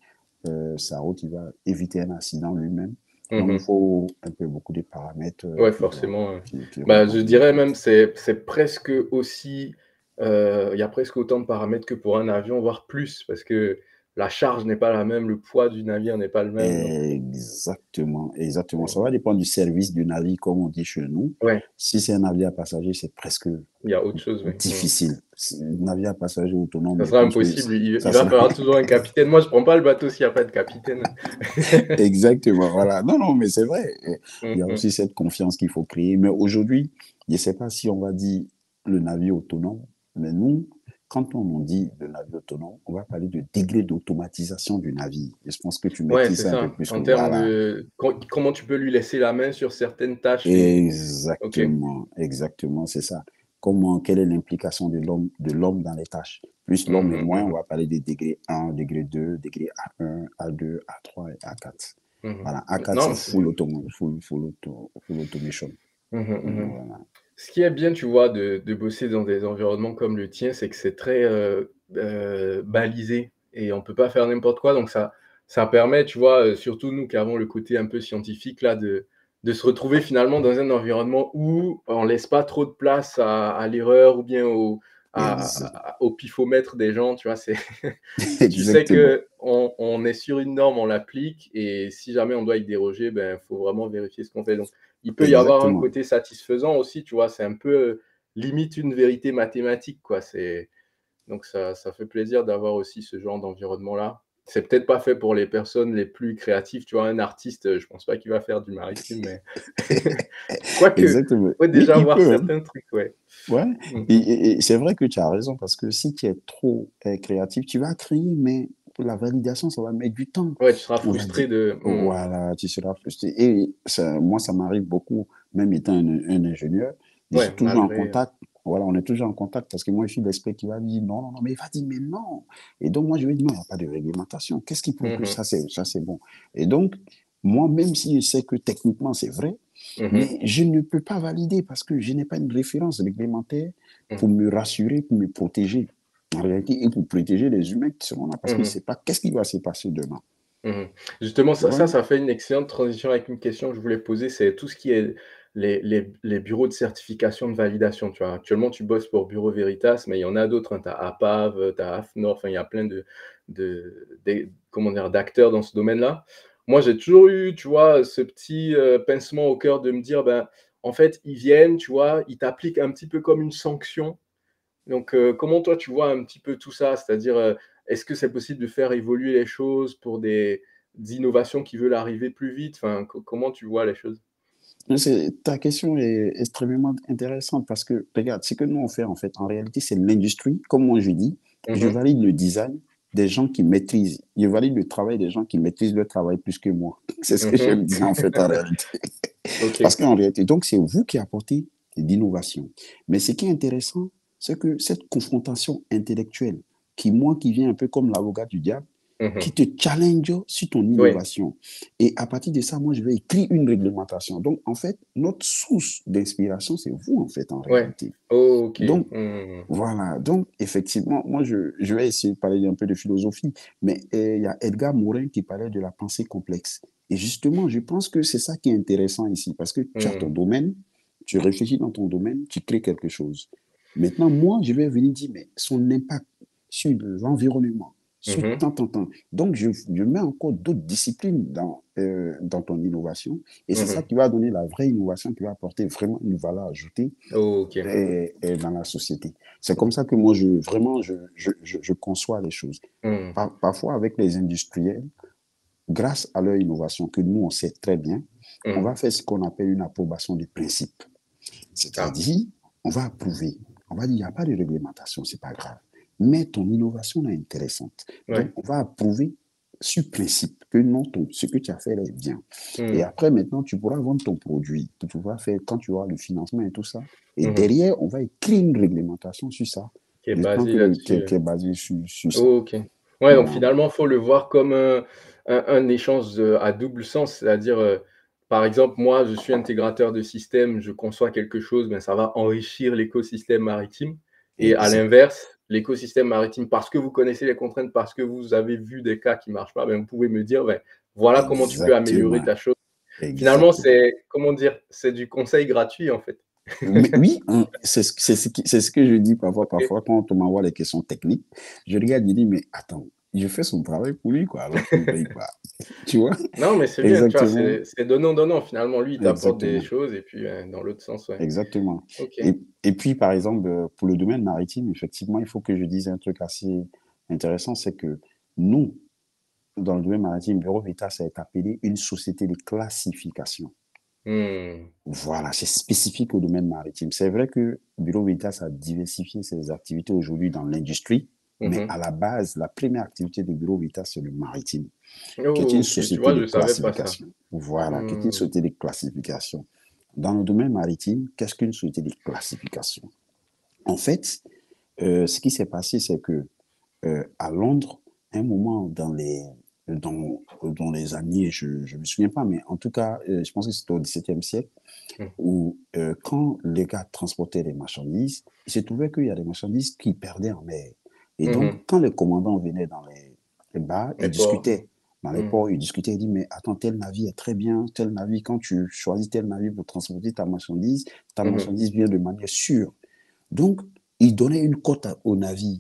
sa route, il va éviter un accident lui-même. Donc, il Mhm. faut un peu beaucoup de paramètres Ouais, forcément. qui Bah, rentrent en je ligne de dirais même compte. c'est presque aussi, il y a presque autant de paramètres que pour un avion, voire plus, parce que la charge n'est pas la même, le poids du navire n'est pas le même, donc Exactement, exactement. heu, Ça va dépendre du service du navire, comme on dit chez nous. ouais, Si c'est un navire à passagers, c'est presque il y a autre chose, oui. Mmh. difficile. Si un navire à passagers autonome, Ça je sera pense que impossible, il ça va sera falloir toujours un capitaine. Moi, je prends pas le bateau s'il y a pas de capitaine. exactement. Voilà. Non, non, mais c'est vrai. Il y Mmh a mh. aussi cette confiance qu'il faut créer. Mais aujourd'hui, je ne sais pas si on va dire le navire autonome, mais nous, quand on dit le navire autonome, on va parler de degré d'automatisation du navire. Et je pense que tu Ouais, maîtrises c'est ça un peu ça. plus que En termes voilà. de comment tu peux lui laisser la main sur certaines tâches et OK. Exactement, exactement, c'est ça. Comment, quelle est l'implication de l'homme dans les tâches? Plus Mmh l'homme est mh, moins, on mmh va parler des degrés 1, degré 2, degré A1, A2, A3 et A4. mh. Mmh Voilà, A4, Non, c'est mais c'est full automation. mmh mh, mmh. Voilà. Ce qui est bien, tu vois, de bosser dans des environnements comme le tien, c'est que c'est très, balisé et on peut pas faire n'importe quoi, donc ça permet, tu vois, surtout nous qui avons le côté un peu scientifique là, de se retrouver finalement dans un environnement où on laisse pas trop de place à l'erreur ou bien Exa- au pifomètre des gens, tu vois? C'est tu sais Exactement, qu'on est sur une norme, on l'applique et si jamais on doit y déroger, ben, faut vraiment vérifier ce qu'on fait, donc il peut y avoir un exactement. côté satisfaisant aussi, tu vois? C'est un peu, limite une vérité mathématique, quoi. C'est donc ça fait plaisir d'avoir aussi ce genre d'environnement-là. C'est peut-être pas fait pour les personnes les plus créatives, tu vois? Un artiste, je pense pas qu'il va faire du maritime, mais quoique, Exactement. faut Oui, déjà il voir peut, hein. certains trucs, ouais. Ouais. Mmh mh. Et c'est vrai que tu as raison, parce que si tu es trop créatif, tu vas créer, mais pour la validation, ça va mettre du temps. Ouais, tu seras On va dire, frustré de voilà, tu seras frustré. Et ça, moi, ça m'arrive beaucoup, même étant un ingénieur, je suis ouais, toujours en malgré, contact. Voilà, on est toujours en contact parce que moi, je suis l'expert qui va dire non, non, non, mais il va dire mais non. Et donc, moi, je vais dire non, il n'y a pas de réglementation. Qu'est-ce qui prouve mmh que mh. ça, c'est bon? Et donc, moi, même si je sais que techniquement, c'est vrai, Mmh mh. mais je ne peux pas valider parce que je n'ai pas une référence réglementaire Mmh. pour me rassurer, pour me protéger. En réalité, et pour protéger les humains qui seront là, parce Mmh que je ne mh. sais pas qu'est-ce qui va se passer demain. Mmh. Justement, Tu vois? ça fait une excellente transition avec une question que je voulais poser, c'est tout ce qui est les bureaux de certification, de validation, tu vois? Actuellement, tu bosses pour Bureau Veritas, mais il y en a d'autres, hein. Tu as APAV, tu as AFNOR, enfin, il y a plein comment dire? D'acteurs dans ce domaine-là. Moi, j'ai toujours eu, tu vois, ce petit, pincement au cœur de me dire: «Ben, en fait, ils viennent, tu vois, ils t'appliquent un petit peu comme une sanction». Donc, comment toi tu vois un petit peu tout ça? C'est-à-dire, est-ce que c'est possible de faire évoluer les choses pour des innovations qui veulent arriver plus vite? Enfin, comment tu vois les choses? Ta question est extrêmement intéressante parce que, regarde, ce que nous on fait en fait, en réalité, c'est l'industrie. Comme moi je dis, Mmh je mh. valide le design des gens qui maîtrisent. Je valide le travail des gens qui maîtrisent leur travail plus que moi. C'est ce que Mmh. j'aime dire en fait en réalité. Parce OK. qu'en réalité, donc c'est vous qui apportez l'innovation. Mais ce qui est intéressant, c'est que cette confrontation intellectuelle, moi qui viens un peu comme l'avocat du diable, qui Mmh. te challenge sur ton Oui. innovation. Et à partir de ça, moi, je vais écrire une réglementation. Donc, en fait, notre source d'inspiration, c'est vous, en fait, en Ouais. réalité. OK. Donc, Mmh. voilà. Donc, effectivement, moi, je vais essayer de parler un peu de philosophie, mais il y a Edgar Morin qui parlait de la pensée complexe. Et justement, je pense que c'est ça qui est intéressant ici, parce que tu as ton Mmh. domaine, tu réfléchis dans ton domaine, tu crées quelque chose. Maintenant, moi, je vais venir dire, mais son impact sur l'environnement, sur Mmh. tant, tant, tant. Donc, je mets encore d'autres disciplines dans ton innovation, et c'est ça Mmh. qui va donner la vraie innovation, qui va apporter vraiment une valeur ajoutée OK. et dans la société. C'est comme ça que moi, vraiment, je conçois les choses. Mmh. Parfois, avec les industriels, grâce à leur innovation, que nous, on sait très bien, on Mmh. va faire ce qu'on appelle une approbation de principe. Ah. C'est-à-dire, on va approuver. On va dire, il n'y a pas de réglementation, c'est pas grave. Mais ton innovation est intéressante. Donc, Ouais. on va approuver sur principe que non, ce que tu as fait là est bien. Et après, maintenant, tu pourras vendre ton produit. Tu pourras faire, quand tu auras le financement et tout ça. Et derrière, on va écrire une réglementation sur ça. Qui est Maintenant basé que là-dessus. qui est basé sur ça. Oh, ok. Ouais, donc Voilà. finalement, il faut le voir comme un échange à double sens, c'est-à-dire, par exemple, moi, je suis intégrateur de système, je conçois quelque chose, ben, ça va enrichir l'écosystème maritime. Et à Exact. l'inverse, l'écosystème maritime, parce que vous connaissez les contraintes, parce que vous avez vu des cas qui ne marchent pas, ben, vous pouvez me dire, ben, voilà comment tu peux améliorer Exactement. ta chose. Finalement, Exactement. c'est, comment dire, c'est du conseil gratuit, en fait. Mais oui, hein, c'est ce que je dis Ok. parfois quand on m'envoie les questions techniques. Je regarde, je dis, mais attends, je fais son travail pour lui, quoi, alors qu'il ne paye pas. Tu vois? Non, mais c'est bien, tu vois, Exactement. c'est donnant-donnant. Finalement, lui, il t'apporte des Exactement. choses et puis dans l'autre sens, ouais. Exactement. OK. Et puis, par exemple, pour le domaine maritime, effectivement, il faut que je dise un truc assez intéressant, c'est que nous, dans le domaine maritime, Bureau Veritas est appelé une société de classification. Mmh. Voilà, c'est spécifique au domaine maritime. C'est vrai que Bureau Veritas a diversifié ses activités aujourd'hui dans l'industrie, mais Mmh. à la base, la première activité de Bureau Veritas, c'est le maritime, qui est Oh, une OK, tu société vois, de je savais pas ça. classification. Voilà, qui est une Mmh. société de classification. Dans le domaine maritime, qu'est-ce qu'une société de classification? En fait, ce qui s'est passé, c'est que à Londres, un moment dans les années, je ne me souviens pas, mais en tout cas, je pense que c'était au XVIIe siècle, Mmh. où quand les gars transportaient les marchandises, il se trouvait qu'il y a des marchandises qui perdaient en mer. Et donc, Mmh. quand les commandants venaient dans les bars, Les ils ports. discutaient. Dans les Mmh. ports, ils discutaient, ils disaient, mais attends, tel navire est très bien, tel navire, quand tu choisis tel navire pour transporter ta Mmh. marchandise vient de manière sûre. Donc, ils donnaient une cote au navire.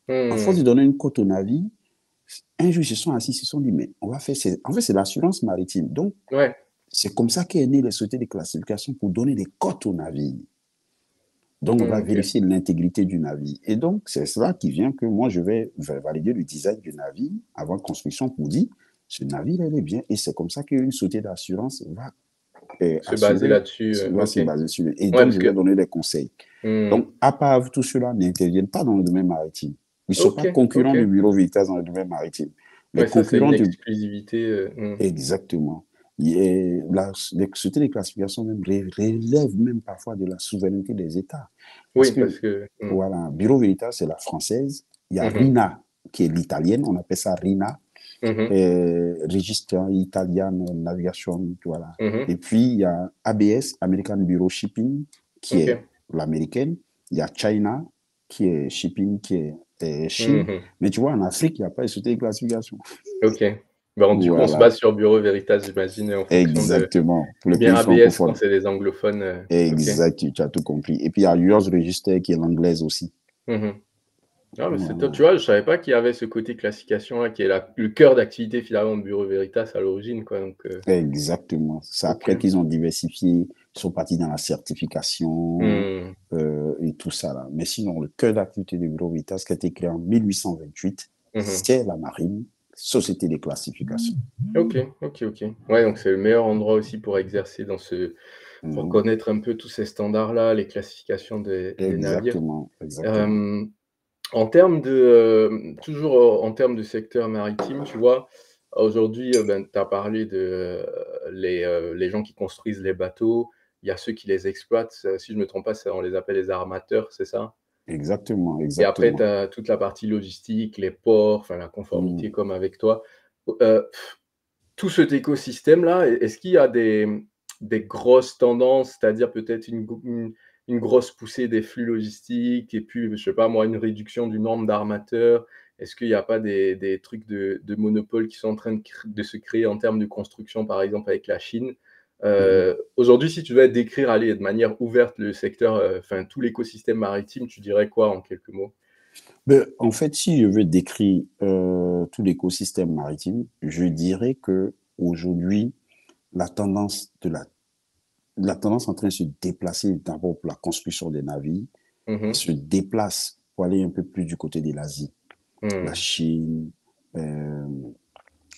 En force de Mmh. donner une cote au navire, un jour, ils se sont assis, ils se sont dit, mais on va faire, en fait, c'est l'assurance maritime. Donc, Ouais, c'est comme ça qu'est née les sociétés de classification pour donner des cotes au navire. Donc, on va OK. vérifier l'intégrité du navire. Et donc, c'est cela qui vient que moi, je vais valider le design du navire avant construction pour dire, ce navire, il est bien. Et c'est comme ça qu'une société d'assurance va Se baser assurer, là-dessus, va OK. se Ouais, baser sur lui. Et donc, parce je vais que donner des conseils. mmh. Donc, à part tout cela, n'interviennent pas dans le domaine maritime. Ils ne sont pas OK, concurrents du OK. bureau Veritas dans le domaine maritime. Les Ouais, ça, c'est une concurrents du... exclusivité, mmh. Exactement. Les sociétés de classification même relèvent même parfois de la souveraineté des États. Parce Oui, que, parce que voilà, Bureau Veritas, c'est la française. Il y a mmh. RINA, qui est l'italienne. On appelle ça RINA. Mmh. Registre Italian Navigation, voilà. Mmh. Et puis, il y a ABS, American Bureau Shipping, qui est OK. l'américaine. Il y a China, qui est shipping, qui est Chine. Mmh. Mais tu vois, en Afrique, il n'y a pas de société de classification. OK. Bon, du coup, on se Voilà, base sur Bureau Veritas, j'imagine, en fonction de exactement. Pour ou les bien pays ABS quand francophones. c'est les anglophones, OK. Exact, tu as tout compris. Et puis, il y a US Register, qui est l'anglaise aussi. Mmh. Ah, mais c'est top. Tu Voilà. vois, je savais pas qu'il y avait ce côté classification-là, qui est le cœur d'activité finalement de Bureau Veritas à l'origine, quoi. Donc, Exactement. C'est après OK. qu'ils ont diversifié, ils sont partis dans la certification Mmh. et tout ça là. Mais sinon, le cœur d'activité du Bureau Veritas, qui a été créé en 1828, Mmh. c'est la marine, société de classification. OK, OK, OK. Ouais, donc c'est le meilleur endroit aussi pour exercer dans ce pour Mhm. connaître un peu tous ces standards-là, les classifications des navires. Exactement, exactement. Hem, En termes de, toujours en termes de secteur maritime, tu vois? Aujourd'hui, ben, tu as parlé de, les gens qui construisent les bateaux. Il y a ceux qui les exploitent, si je ne me trompe pas, c'est on les appelle les armateurs, c'est ça? Exactement, Et après, tu exactement. as toute la partie logistique, les ports, enfin la conformité Mhm. comme avec toi. Heu, Tout cet écosystème-là, est-ce qu'il y a des grosses tendances, c'est-à-dire peut-être une grosse poussée des flux logistiques et puis, je sais pas moi, une réduction du nombre d'armateurs? Est-ce qu'il y a pas des trucs de monopole qui sont en train de se créer en termes de construction, par exemple avec la Chine? Mhm. Aujourd'hui, si tu devais décrire, allez, de manière ouverte le secteur, enfin tout l'écosystème maritime, tu dirais quoi en quelques mots? Ben, en fait, si je veux décrire tout l'écosystème maritime, je dirais que aujourd'hui, la tendance de la tendance en train de se déplacer d'abord pour la construction des navires, elle Mmh. se déplace pour aller un peu plus du côté de l'Asie. La Mmh. Chine, euh,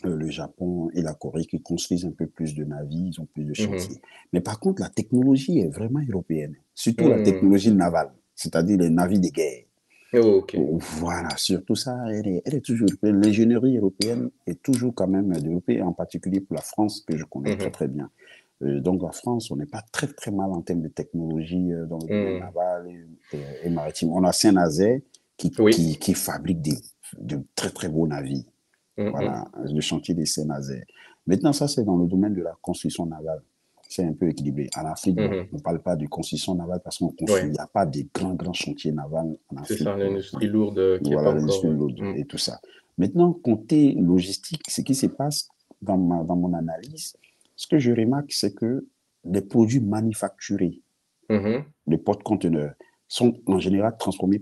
le Japon et la Corée qui construisent un peu plus de navires, ils ont plus de Mmh. chantiers. Mais par contre, la technologie est vraiment européenne, surtout la Mmh. technologie navale, c'est-à-dire les navires de guerre. Oh, OK. Voilà, surtout ça, elle est toujours, l'ingénierie européenne est toujours quand même développée, en particulier pour la France, que je connais très Mmh. très bien. Donc la France, on n'est pas très très mal en termes de technologie dans le domaine Mmh. naval et maritime. On a Saint-Nazaire Oui. qui fabrique de très très beaux navires. Mmh mh. Voilà, le chantier de Saint-Nazaire. Maintenant, ça c'est dans le domaine de la construction navale. C'est un peu équilibré. En Afrique, bon, Mmh. on ne parle pas de construction navale parce qu'on construit, il Ouais, n'y a pas de grands chantiers navals en c'est Afrique. ça, l'industrie lourde, qui est pas Voilà, encore, l'industrie lourde mmh. et tout ça. Maintenant, côté logistique, ce qui se passe dans mon analyse, ce que je remarque, c'est que les produits manufacturés, Mmh. les porte-conteneurs, sont en général transportés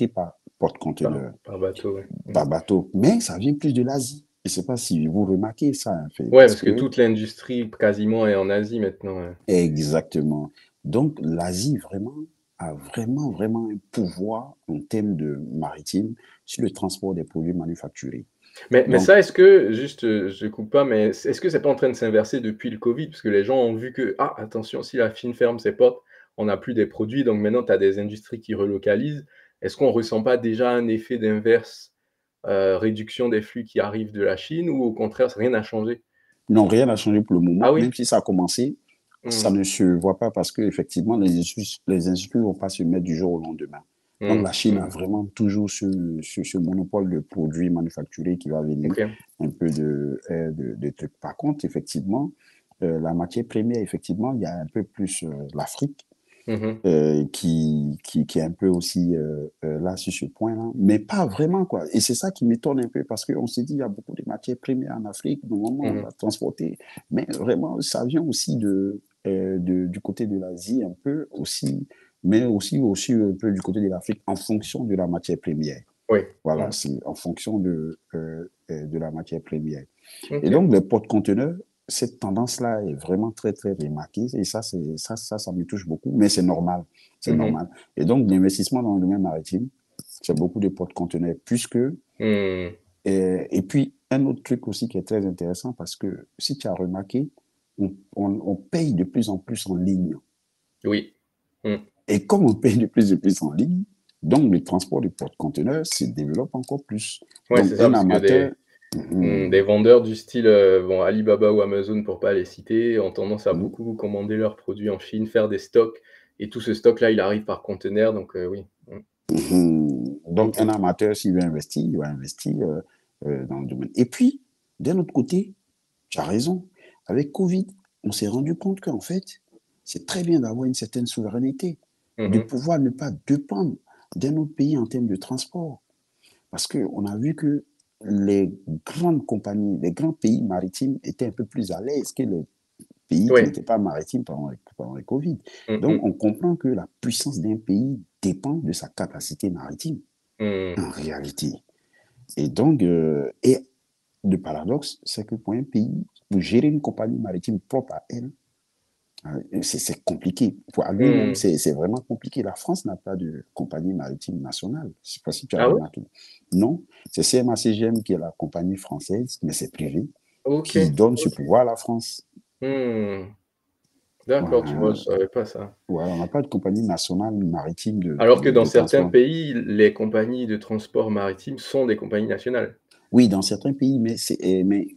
par porte-conteneurs, Par bateau, ouais. Mmh. par bateau. Mais ça vient plus de l'Asie. Je ne sais pas si vous remarquez ça, en fait, Ouais, parce parce que que toute l'industrie quasiment est en Asie maintenant, ouais. exactement. Donc, l'Asie vraiment a vraiment un pouvoir en termes de maritime sur le transport des produits manufacturés. Mais Donc, ça, est-ce que juste, je coupe pas, mais est-ce que c'est pas en train de s'inverser depuis le Covid? Parce que les gens ont vu que: «Ah attention, si la Chine ferme ses portes, on n'a plus des produits, donc maintenant tu as des industries qui relocalisent». Est-ce qu'on ressent pas déjà un effet d'inverse, réduction des flux qui arrivent de la Chine ou au contraire, rien n'a changé? non, rien n'a changé pour le Ah moment, oui? même si ça a commencé, ça Mmh. ne se voit pas parce qu'effectivement, les industries ne vont pas se mettre du jour au lendemain. Donc, Mmh. la Chine a Mmh. vraiment toujours ce monopole de produits manufacturés qui va venir OK. un peu de trucs. Par contre, effectivement, la matière première, effectivement, il y a un peu plus l'Afrique Mmh. qui est un peu aussi là sur ce point-là, mais pas vraiment, quoi. Et c'est ça qui m'étonne un peu parce qu'on s'est dit, il y a beaucoup de matières premières en Afrique, normalement, on Mmh. va transporter, mais vraiment, ça vient aussi du côté de l'Asie un peu aussi, mais aussi un peu du côté de l'Afrique en fonction de la matière première. Oui. Voilà, Mmh. c'est en fonction de la matière première. Et OK. donc, les porte-conteneurs, cette tendance-là est vraiment très, très remarquée. Et ça me touche beaucoup, mais c'est normal. C'est Mmh. normal. Et donc, l'investissement dans le domaine maritime, c'est beaucoup de porte-conteneurs, puisque, Mmh. et puis, un autre truc aussi qui est très intéressant, parce que si tu as remarqué, on paye de plus en plus en ligne. Oui. Mmh. Et comme on paye de plus en ligne, donc le transport de porte-conteneurs se développe encore plus. Ouais, Donc, c'est ça, un parce que amateur, des vendeurs du style, bon, Alibaba ou Amazon pour pas les citer, ont tendance à mhm, beaucoup commander leurs produits en Chine, faire des stocks et tout ce stock-là, il arrive par conteneur donc oui. Mmh. Donc, un OK. amateur, s'il veut investir, il va investir dans le domaine. Et puis, d'un autre côté, tu as raison, avec Covid, on s'est rendu compte qu'en fait, c'est très bien d'avoir une certaine souveraineté, de Mmh. pouvoir ne pas dépendre d'un autre pays en termes de transport. Parce qu'on a vu que les grandes compagnies, les grands pays maritimes étaient un peu plus à l'aise que les pays qui Ouais. n'étaient pas maritimes pendant le Covid. Mmh Donc, mh. on comprend que la puissance d'un pays dépend de sa capacité maritime Mmh. en réalité. Et donc, le paradoxe, c'est que pour un pays, pour gérer une compagnie maritime propre à elle, c'est compliqué. Pour à lui-même, Mmh. c'est vraiment compliqué. La France n'a pas de compagnie maritime nationale. Je ne sais pas si tu as Ah ouais? remarqué. Non, c'est CMA-CGM qui est la compagnie française, mais c'est privé, qui OK. donne ce OK. pouvoir à la France. Mmh. D'accord, tu vois, Voilà, je savais pas ça. voilà, on n'a pas de compagnie nationale maritime Alors que dans de certains transport. pays, les compagnies de transport maritime sont des compagnies nationales. Oui, dans certains pays, mais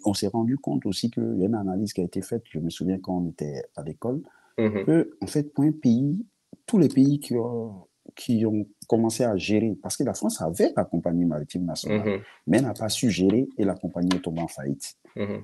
on s'est rendu compte aussi qu'il y a une analyse qui a été faite, je me souviens quand on était à l'école, Mmh. que, en fait, pour un pays, tous les pays qui ont commencé à gérer, parce que la France avait la compagnie maritime nationale, Mmh. mais elle n'a pas su gérer et la compagnie est tombée en faillite. Mmh.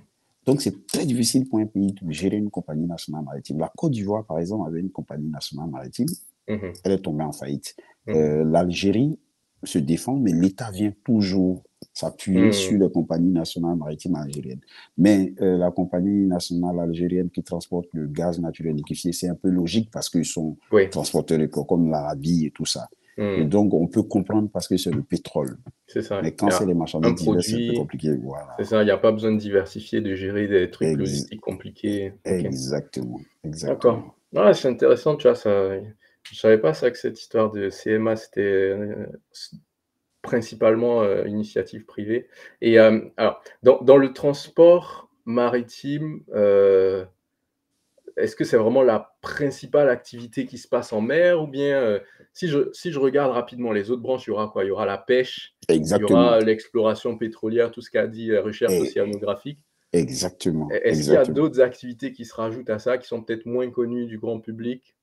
Donc, c'est très difficile pour un pays de gérer une compagnie nationale maritime. La Côte d'Ivoire, par exemple, avait une compagnie nationale maritime, Mmh. elle est tombée en faillite. Mmh. L'Algérie se défend, mais l'État vient toujours s'appuyer Mmh. sur les compagnies nationales maritimes algériennes. Mais la compagnie nationale algérienne qui transporte le gaz naturel liquéfié, c'est un peu logique parce qu'ils sont Oui. transporteurs comme l'Arabie et tout ça. Et Mmh. donc, on peut comprendre parce que c'est le pétrole. C'est ça, Mais il quand y c'est a les un marchandises diverses, c'est un peu produit, compliqué. Voilà. c'est ça, il y a pas besoin de diversifier, de gérer des trucs Ex- logistiques compliqués. OK, exactement. d'accord. Exactement. Ah, c'est intéressant, tu vois, ça je savais pas ça, que cette histoire de CMA, c'était, principalement, initiative privée et alors dans le transport maritime, est-ce que c'est vraiment la principale activité qui se passe en mer ou bien, si je regarde rapidement les autres branches, il y aura quoi? Il y aura la pêche, il y Exactement. aura l'exploration pétrolière, tout ce qu'a dit, recherche Et océanographique. exactement, Est-ce qu'il y a exactement. d'autres activités qui se rajoutent à ça, qui sont peut-être moins connues du grand public?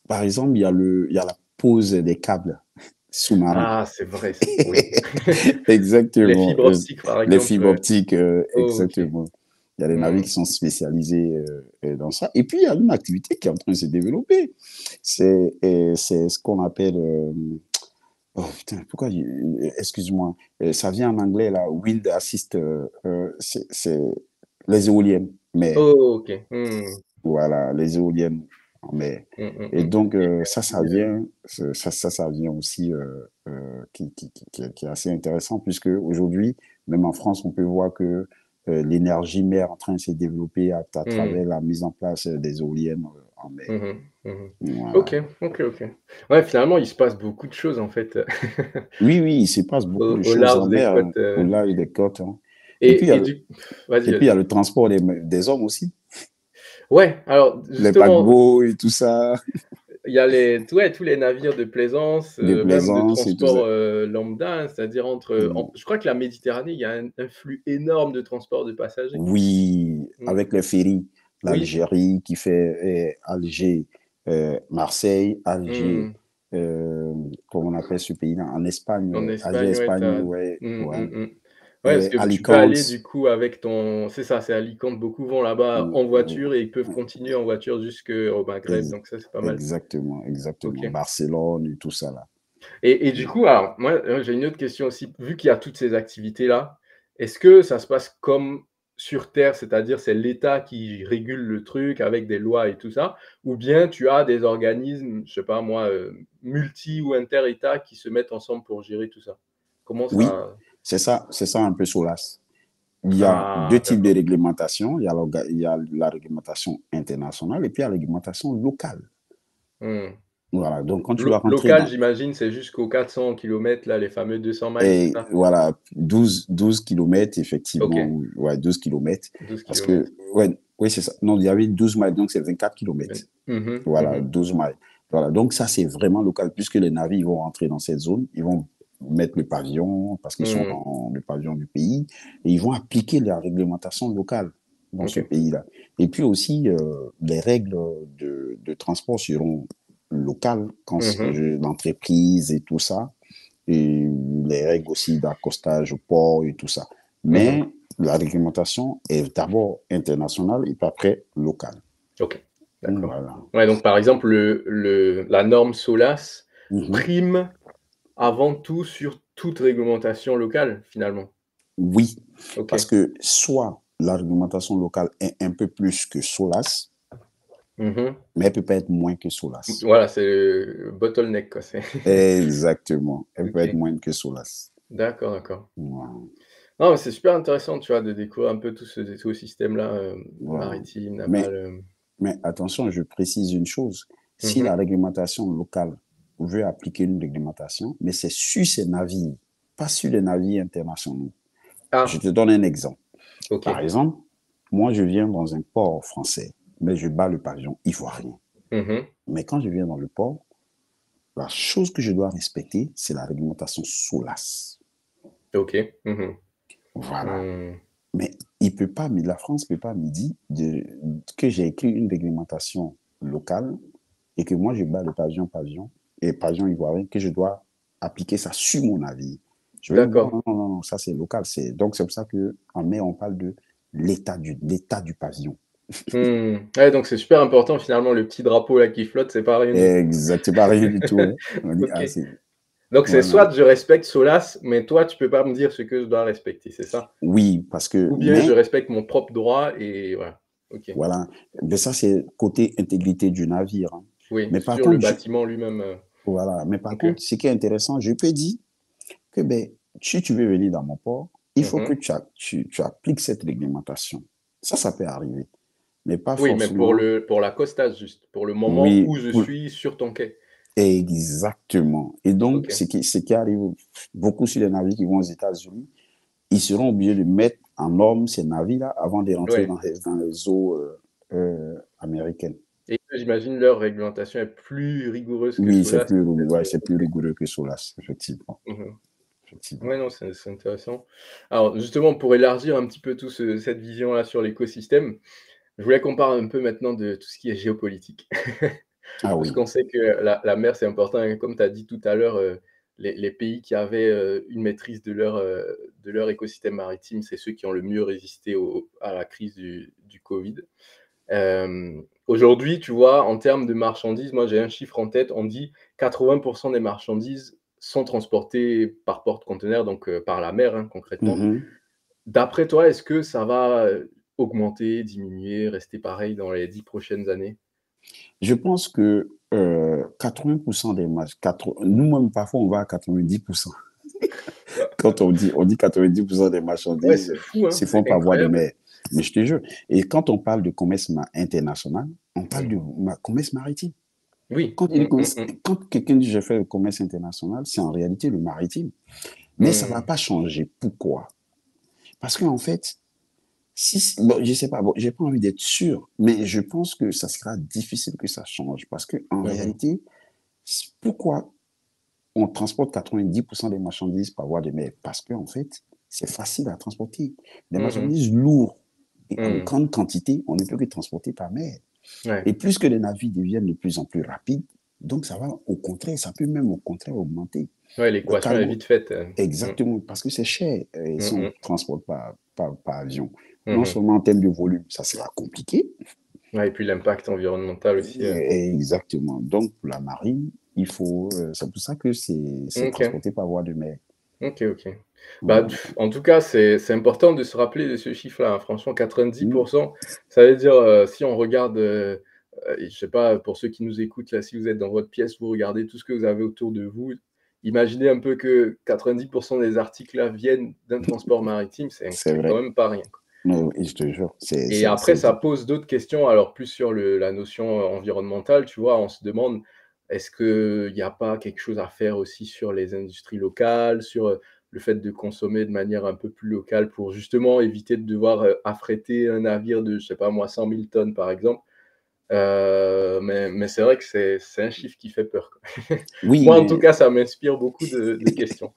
Par exemple, il y a la pose des câbles sous-marins. Ah, c'est vrai ça, oui. Les Exactement. fibres optiques, par Les exemple, fibres optiques, OK. exactement. Il y a des navires Mmh. qui sont spécialisés dans ça. Et puis, il y a une activité qui est en train de se développer. C'est ce qu'on appelle... oh putain, pourquoi... excuse-moi. Ça vient en anglais, là, Wind Assist. C'est les éoliennes. Mais Oh, OK. Mmh. voilà, les éoliennes en mer. Mmh, mmh, Et mmh. donc, ça Énergie, vient, ça vient aussi, qui est assez intéressant, puisque aujourd'hui, même en France, on peut voir que l'énergie mer est en train de se développer à mmh. travers la mise en place des éoliennes en mer. Mmh mh. Mmh. Voilà. OK, OK, OK. Ouais, finalement, il se passe beaucoup de choses, en fait, Oui, oui, il se passe beaucoup de au choses en large des mer, côtes, au large des côtes, hein. Et puis, et du vas-y, et puis, il y a vas-y. le transport des hommes aussi, Ouais, alors les justement, paquebots et tout ça, il y a les ouais, tous les navires de plaisance, des même de plaisances et tout ça. transport, lambda, hein, c'est-à-dire entre, Mm. je crois que la Méditerranée, il y a un flux énorme de transport de passagers. Oui, Mmh. avec les ferries, Oui. l'Algérie qui fait Alger, Marseille, Alger, Mmh. comment on appelle ce pays-là, en Espagne, En Alger, Espagne, ouais, tu Espagne, as ouais, ouais, Ouais, parce que tu peux aller Alicante, du coup avec ton c'est ça, c'est Alicante, beaucoup vont là-bas mm, en mm, voiture et ils peuvent continuer en voiture jusqu'au Maghreb, ex- donc ça, c'est pas mal. exactement, exactement, OK. Barcelone et tout ça là. Et du coup, alors moi, j'ai une autre question aussi. Vu qu'il y a toutes ces activités-là, est-ce que ça se passe comme sur terre, c'est-à-dire c'est l'État qui régule le truc avec des lois et tout ça? Ou bien tu as des organismes, je sais pas moi, multi ou inter-États qui se mettent ensemble pour gérer tout ça? Comment Oui, ça c'est ça un peu Solas. Il y a deux ah types de d'accord. réglementation. Il y a la réglementation internationale et puis il y a la réglementation locale. Mmh. Voilà, donc quand tu dois rentrer Local, dans, j'imagine, c'est jusqu'aux 400 kilomètres là, les fameux 200 miles, c'est et ça? voilà, 12 kilomètres, effectivement, OK, ouais, 12 kilomètres, 12 parce que, kilomètres. ouais, oui, c'est ça. Non, il y avait 12 miles, donc c'est 24 Ben kilomètres. mmh mh, Voilà, mmh. 12 miles. Voilà, donc ça, c'est vraiment local, puisque les navires vont rentrer dans cette zone, ils vont mettre le pavillon, parce qu'ils sont Mmh. dans le pavillon du pays, et ils vont appliquer la réglementation locale dans ce OK. pays-là. Et puis aussi, les règles de transport seront locales quand Mmh. l'entreprise et tout ça, et les règles aussi d'accostage au port et tout ça. Mmh. Mais la réglementation est d'abord internationale et puis après locale. OK, d'accord. Voilà. Ouais, donc par exemple, la norme SOLAS Mhm. prime avant tout sur toute réglementation locale, finalement? Oui, parce OK. que soit la réglementation locale est un peu plus que SOLAS, Mmh. mais elle peut pas être moins que SOLAS. Voilà, c'est le bottleneck, quoi, c'est Exactement, elle peut être OK. moins que SOLAS. D'accord, d'accord. Voilà. Non, mais c'est super intéressant, tu vois, de découvrir un peu tout ce écosystème-là, Voilà. maritime, Mais, naval, mais attention, je précise une chose. Si la mmh. réglementation locale veut appliquer une réglementation, mais c'est sur ces navires, pas sur les navires internationaux. Je Ah, te donne un exemple. Par OK. exemple, moi, je viens dans un port français, mais je bats le pavillon ivoirien. Mmh. Mais quand je viens dans le port, la chose que je dois respecter, c'est la réglementation SOLAS. OK. Mmh. Voilà. Mmh. Mais la France ne peut pas me dire que j'ai écrit une réglementation locale et que moi, je bats le pavillon et pavillon ivoirien, que je dois appliquer ça sur mon navire. Je vais dire, non, D'accord. non, non, non, ça c'est local. Donc, c'est pour ça qu'en mai, on parle de l'état du pavillon. Mmh. Ouais, donc c'est super important finalement, le petit drapeau là qui flotte, c'est pas rien du tout. Exact, c'est pas rien du tout, hein. On dit, OK. ah, c'est, Donc c'est voilà. soit je respecte SOLAS, mais toi tu peux pas me dire ce que je dois respecter, c'est ça? Oui, parce que, Ou bien je mais, respecte mon propre droit et voilà. OK. voilà. Mais ça, c'est côté intégrité du navire, hein. Oui, Mais par sur le contre, bâtiment lui-même, voilà. Mais par OK. contre, ce qui est intéressant, je peux dire que ben, si tu veux venir dans mon port, il faut que Mmh. tu appliques cette réglementation. Ça peut arriver, mais pas Oui, mais pour forcément. pour l'accostage juste, pour le moment Oui, où je pour- suis sur ton quai. exactement. Et donc, OK. ce qui arrive beaucoup sur les navires qui vont aux États-Unis, ils seront obligés de mettre en norme ces navires-là avant de rentrer Ouais. dans les eaux américaines. Et j'imagine leur réglementation est plus rigoureuse que Oui, Solas peut-être, ouais, c'est plus rigoureux que Solas, effectivement. mmh. Effectivement. Ouais, non, c'est intéressant. Alors justement, pour élargir un petit peu tout cette vision-là sur l'écosystème, je voulais qu'on parle un peu maintenant de tout ce qui est géopolitique. Ah Parce oui. qu'on sait que la mer, c'est important et comme tu as dit tout à l'heure, les pays qui avaient, une maîtrise de leur écosystème maritime, c'est ceux qui ont le mieux résisté à la crise du covid. Aujourd'hui, tu vois, en termes de marchandises, moi j'ai un chiffre en tête, on dit 80 des marchandises sont transportées par porte-conteneurs, donc par la mer, hein, concrètement. Mhm. D'après toi, est-ce que ça va, augmenter, diminuer, rester pareil dans les 10 prochaines années? Je pense que 80% des matchs, nous-mêmes, parfois, on va à 90%. Quand on dit 90% des Ouais, c'est marchandises fou, hein, se font c'est par voie de incroyable. mer. Mais je te jure, et quand on parle de commerce international, on parle de Mmh. commerce maritime. Oui. Mmh, mmh, mmh. Quand quelqu'un dit je fais le commerce international, c'est en réalité le maritime. Mais ça ne va Mmh. pas changer. Pourquoi? Parce qu'en fait, si, bon, je sais pas, bon, j'ai pas envie d'être sûr, mais je pense que ça sera difficile que ça change. Parce que en Mmh mh. réalité, pourquoi on transporte 90% des marchandises par voie de mer? Parce qu'en fait, c'est facile à transporter. Les Mmh mh. marchandises lourdes et en Mmh. grande quantité, on ne peut que transporter par mer. Ouais. Et plus que les navires deviennent de plus en plus rapides, donc ça va au contraire, ça peut même au contraire augmenter. Ouais, Le l'équation est cargo, vite faite, mmh. exactement, parce que c'est cher si Mmh on mh. transporte par avion. Mmh Non mh. seulement en termes de volume, ça sera compliqué, Ouais et puis l'impact environnemental aussi, exactement. Donc, pour la marine, il faut, c'est pour ça que c'est OK. transporté par voie de mer. OK, OK. Bah, Voilà. en tout cas, c'est important de se rappeler de ce chiffre-là, hein. Franchement, Mm. 90, ça veut dire, si on regarde, je sais pas, pour ceux qui nous écoutent là, si vous êtes dans votre pièce, vous regardez tout ce que vous avez autour de vous, imaginez un peu que 90 des articles là viennent d'un transport maritime, C'est c'est quand vrai. même pas rien, quoi. Non, et je te jure, Et après, ça pose d'autres questions, alors plus sur la notion, environnementale, tu vois? On se demande, est-ce qu'il y a pas quelque chose à faire aussi sur les industries locales, sur, le fait de consommer de manière un peu plus locale pour justement éviter de devoir, affréter un navire de, je sais pas moi, 100 000 tonnes, par exemple? Mais c'est vrai que c'est un chiffre qui fait peur, quoi. Oui, Moi, en tout mais cas, ça m'inspire beaucoup de questions.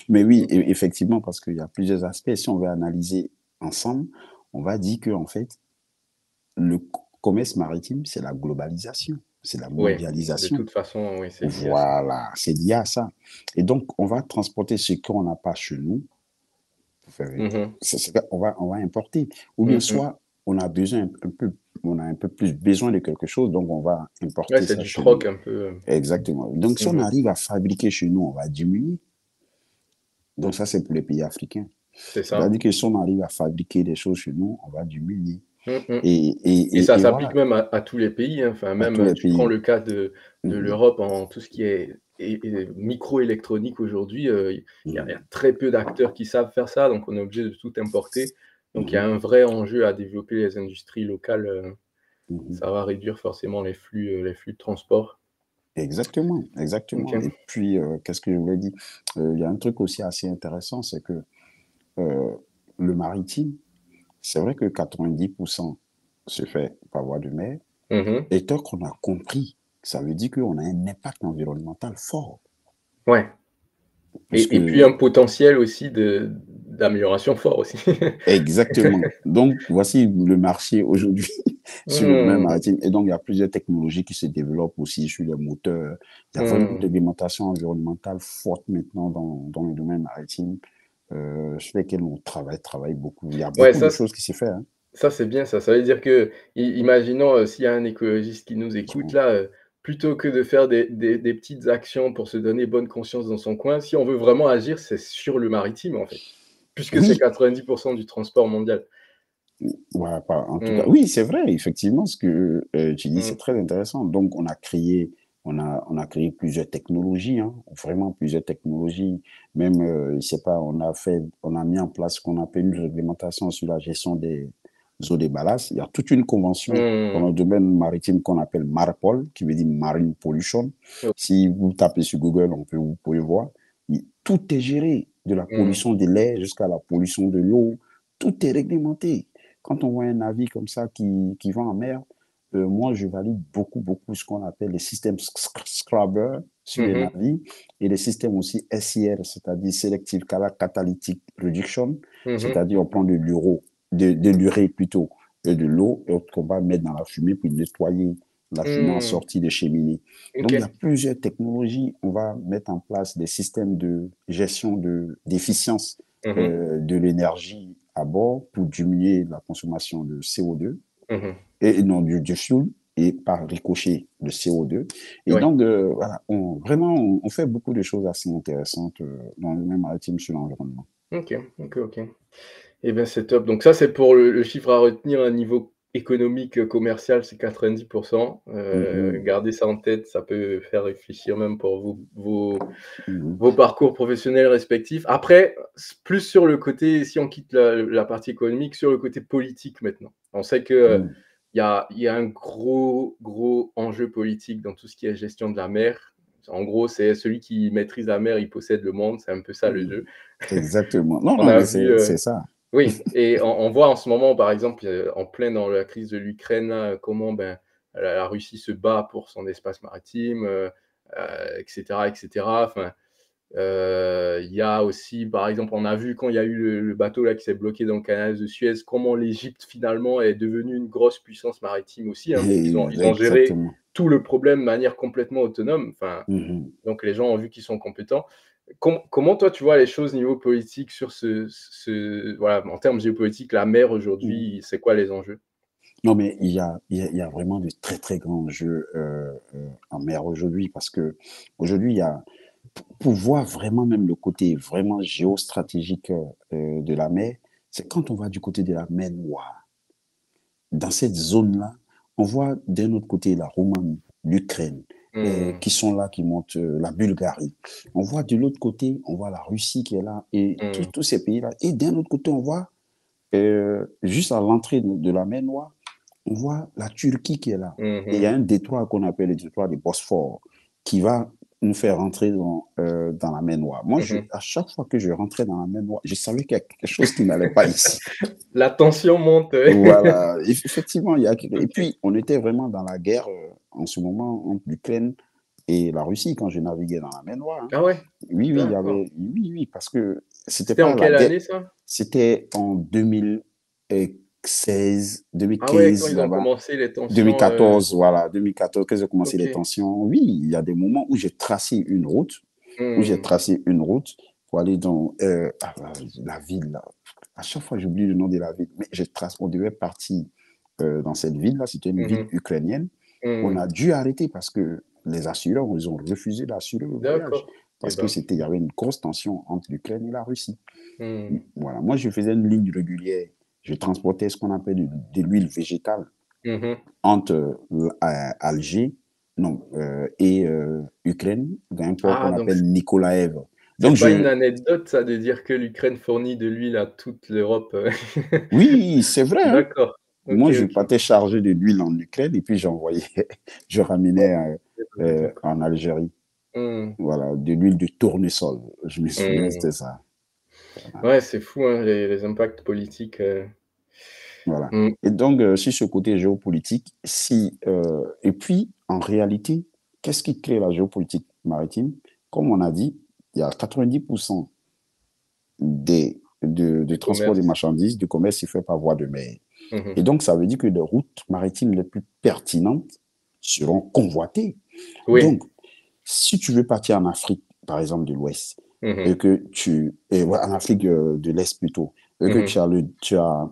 Mais oui, Mmh. effectivement, parce qu'il y a plusieurs aspects. Si on veut analyser ensemble, on va dire que en fait, le commerce maritime, c'est la globalisation, c'est la Ouais, de mondialisation. toute façon, oui, c'est lié à ça. Voilà, c'est lié à ça. Et donc, on va transporter ce qu'on n'a pas chez nous. Mmh mh. On va importer. Ou bien Mmh mh. soit, on a besoin un peu, on a un peu plus besoin de quelque chose, donc on va Ouais, importer c'est ça du chez nous. troc un peu, Exactement. Donc, si mmh on mh. arrive à fabriquer chez nous, on va diminuer. Donc, ça, c'est pour les pays africains. C'est ça. C'est-à-dire que si on arrive à fabriquer des choses chez nous, on va diminuer. Mmh mh. Et ça Et s'applique voilà, même à tous les pays, hein. Enfin, à même, tous les tu prends pays. le cas de Mhm, l'Europe en tout ce qui est microélectronique aujourd'hui, il y a mhm, très peu d'acteurs qui savent faire ça, donc on est obligé de tout importer. Donc il y a mhm, un vrai enjeu à développer les industries locales, mhm. ça va réduire forcément les flux de transport. Exactement, exactement. OK. Et puis, qu'est-ce que je voulais dire? Il y a un truc aussi assez intéressant, c'est que euh, le maritime, c'est vrai que 90% se fait par voie de mer, Mmh mh. et tant qu'on a compris, ça veut dire qu'on a un impact environnemental fort. Ouais Puisque et puis un potentiel aussi d'amélioration fort aussi. exactement. Donc, voici le marché aujourd'hui sur le domaine Mmh. maritime. Et donc, il y a plusieurs technologies qui se développent aussi sur les moteurs. Il y a vraiment une Mmh. réglementation environnementale forte maintenant dans le domaine maritime, sur lesquelles on travaille beaucoup. Il y a Ouais, beaucoup de choses qui se font. Hein. ça, c'est bien ça. Ça veut dire que, imaginons, s'il y a un écologiste qui nous écoute là, plutôt que de faire des petites actions pour se donner bonne conscience dans son coin, si on veut vraiment agir, c'est sur le maritime, en fait, puisque c'est Oui, 90 du transport mondial. voilà, en tout cas, Mmh. oui, c'est vrai, effectivement, ce que tu dis, c'est Mmh. très intéressant. Donc, on a créé plusieurs technologies, hein, vraiment plusieurs technologies. Même, je sais pas, on a mis en place ce qu'on appelle une réglementation sur la gestion des eaux de ballast. Il y a toute une convention dans Mmh. le domaine maritime qu'on appelle MARPOL, qui veut dire Marine Pollution. O Si vous tapez sur Google, vous pouvez voir. Tout est géré, de la mmh. pollution de l'air jusqu'à la pollution de l'eau. Tout est réglementé. quand on voit un navire comme ça qui va en mer, moi, je valide beaucoup ce qu'on appelle les systèmes Scrubber sur les Mhm. navires et les systèmes aussi SIR, c'est-à-dire Selective Catalytic Reduction, Mhm. c'est-à-dire on prend de l'urée plutôt, et de l'eau, et qu'on va mettre dans la fumée pour nettoyer la fumée en Hmm. sortie des cheminées. Donc, il y a Ok. plusieurs technologies. On va mettre en place des systèmes de gestion d'efficience Mhm. de l'énergie à bord pour diminuer la consommation de CO2 Mhm. et non du fuel et par ricochet de CO2. Et Ouais. donc, voilà, vraiment, on fait beaucoup de choses assez intéressantes dans le domaine maritime sur l'environnement. Ok, ok, ok. Eh bien, c'est top. Donc ça, c'est pour le chiffre à retenir, un niveau économique, commercial, c'est 90. Mhm, Gardez ça en tête, ça peut faire réfléchir même pour mhm, vos parcours professionnels respectifs. Après, plus sur le côté, si on quitte la partie économique, sur le côté politique maintenant. On sait que, mhm, il y a un gros enjeu politique dans tout ce qui est gestion de la mer. En gros, c'est celui qui maîtrise la mer, il possède le monde, c'est un peu ça le mhm. jeu. Exactement. Non, On non, a mais vu, c'est ça. oui, et on voit en ce moment, par exemple, en plein dans la crise de l'Ukraine, là, comment, ben, la Russie se bat pour son espace maritime, et cetera, et cetera. Enfin, il y a aussi, par exemple, on a vu quand il y a eu le bateau là qui s'est bloqué dans le canal de Suez, comment l'Égypte finalement est devenue une grosse puissance maritime aussi, hein, parce qu'ils ont géré Exactement. tout le problème de manière complètement autonome. Enfin, Mhm. donc les gens ont vu qu'ils sont compétents. Comment toi tu vois les choses niveau politique sur voilà, en termes géopolitiques, la mer Mhm. aujourd'hui, c'est quoi les enjeux? Non, mais il y a vraiment de très grands jeux en mer aujourd'hui parce que aujourd'hui, il y a, pour voir vraiment même le côté vraiment géostratégique de la mer, c'est quand on va du côté de la mer Noire. Dans cette zone-là, on voit d'un autre côté la Roumanie, l'Ukraine, Mmh. qui sont là, qui montent la Bulgarie. On voit de l'autre côté, on voit la Russie qui est là et Mmh. tous ces pays-là. Et d'un autre côté, on voit, juste à l'entrée de la mer Noire, on voit la Turquie qui est là. Mmh Et il y a mh. un détroit qu'on appelle le détroit du Bosphore qui va nous faire rentrer dans la mer Noire. Moi, Mmh. à chaque fois que je rentrais dans la mer Noire, je savais qu'il y a quelque chose qui n'allait pas ici. La tension monte, ouais. Voilà, effectivement, il y a... Et OK. puis, on était vraiment dans la guerre en ce moment entre l'Ukraine et la Russie quand je naviguais dans la mer Noire, hein. Ah ouais? Oui, oui, il y D'accord. avait... Oui, oui, parce que c'était C'était en pas la quelle guerre, année ça? c'était en 2016, Ah ouais, quand 2015, ils ont là-bas. commencé les tensions, 2014, voilà, 2014, que j'ai commencé les OK. tensions. Oui, il y a des moments où j'ai tracé une route, Mmh. pour aller dans la ville, là. À chaque fois, j'oublie le nom de la ville, mais on devait partir dans cette ville-là, c'était une Mmh ville mh. ukrainienne. On Mmh. a dû arrêter parce que les assureurs, ils ont refusé d'assurer le voyage D'accord. Eh parce que ben. il y avait une grosse tension entre l'Ukraine et la Russie. Mmh. Voilà, moi, je faisais une ligne régulière. Je transportais ce qu'on appelle de l'huile végétale Mmh mh. entre Alger non, et Ukraine, dans un port Ah qu'on donc appelle Nikolaev. c'est Donc, pas une anecdote ça de dire que l'Ukraine fournit de l'huile à toute l'Europe, oui, c'est vrai, hein. D'accord. OK, Moi, je OK. partais chargé de l'huile en Ukraine et puis j'envoyais, je Ouais, ramenais d'accord. en Algérie. Mmh. Voilà, de l'huile de tournesol. Je me souviens, Mmh. c'était ça. Ouais, c'est fou, hein, les impacts politiques, Voilà. mmh. Et donc, sur ce côté géopolitique, et puis, en réalité, qu'est-ce qui crée la géopolitique maritime? Comme on a dit, il y a 90% du Du transport des commerce. marchandises, du commerce, il fait par voie de mer. Mmh mh. Et donc, ça veut dire que les routes maritimes les plus pertinentes seront convoitées. Oui. Donc, si tu veux partir en Afrique, par exemple, de l'Ouest, Mmh mh. ouais, en Afrique de l'Est plutôt, et que Mmh mh. tu as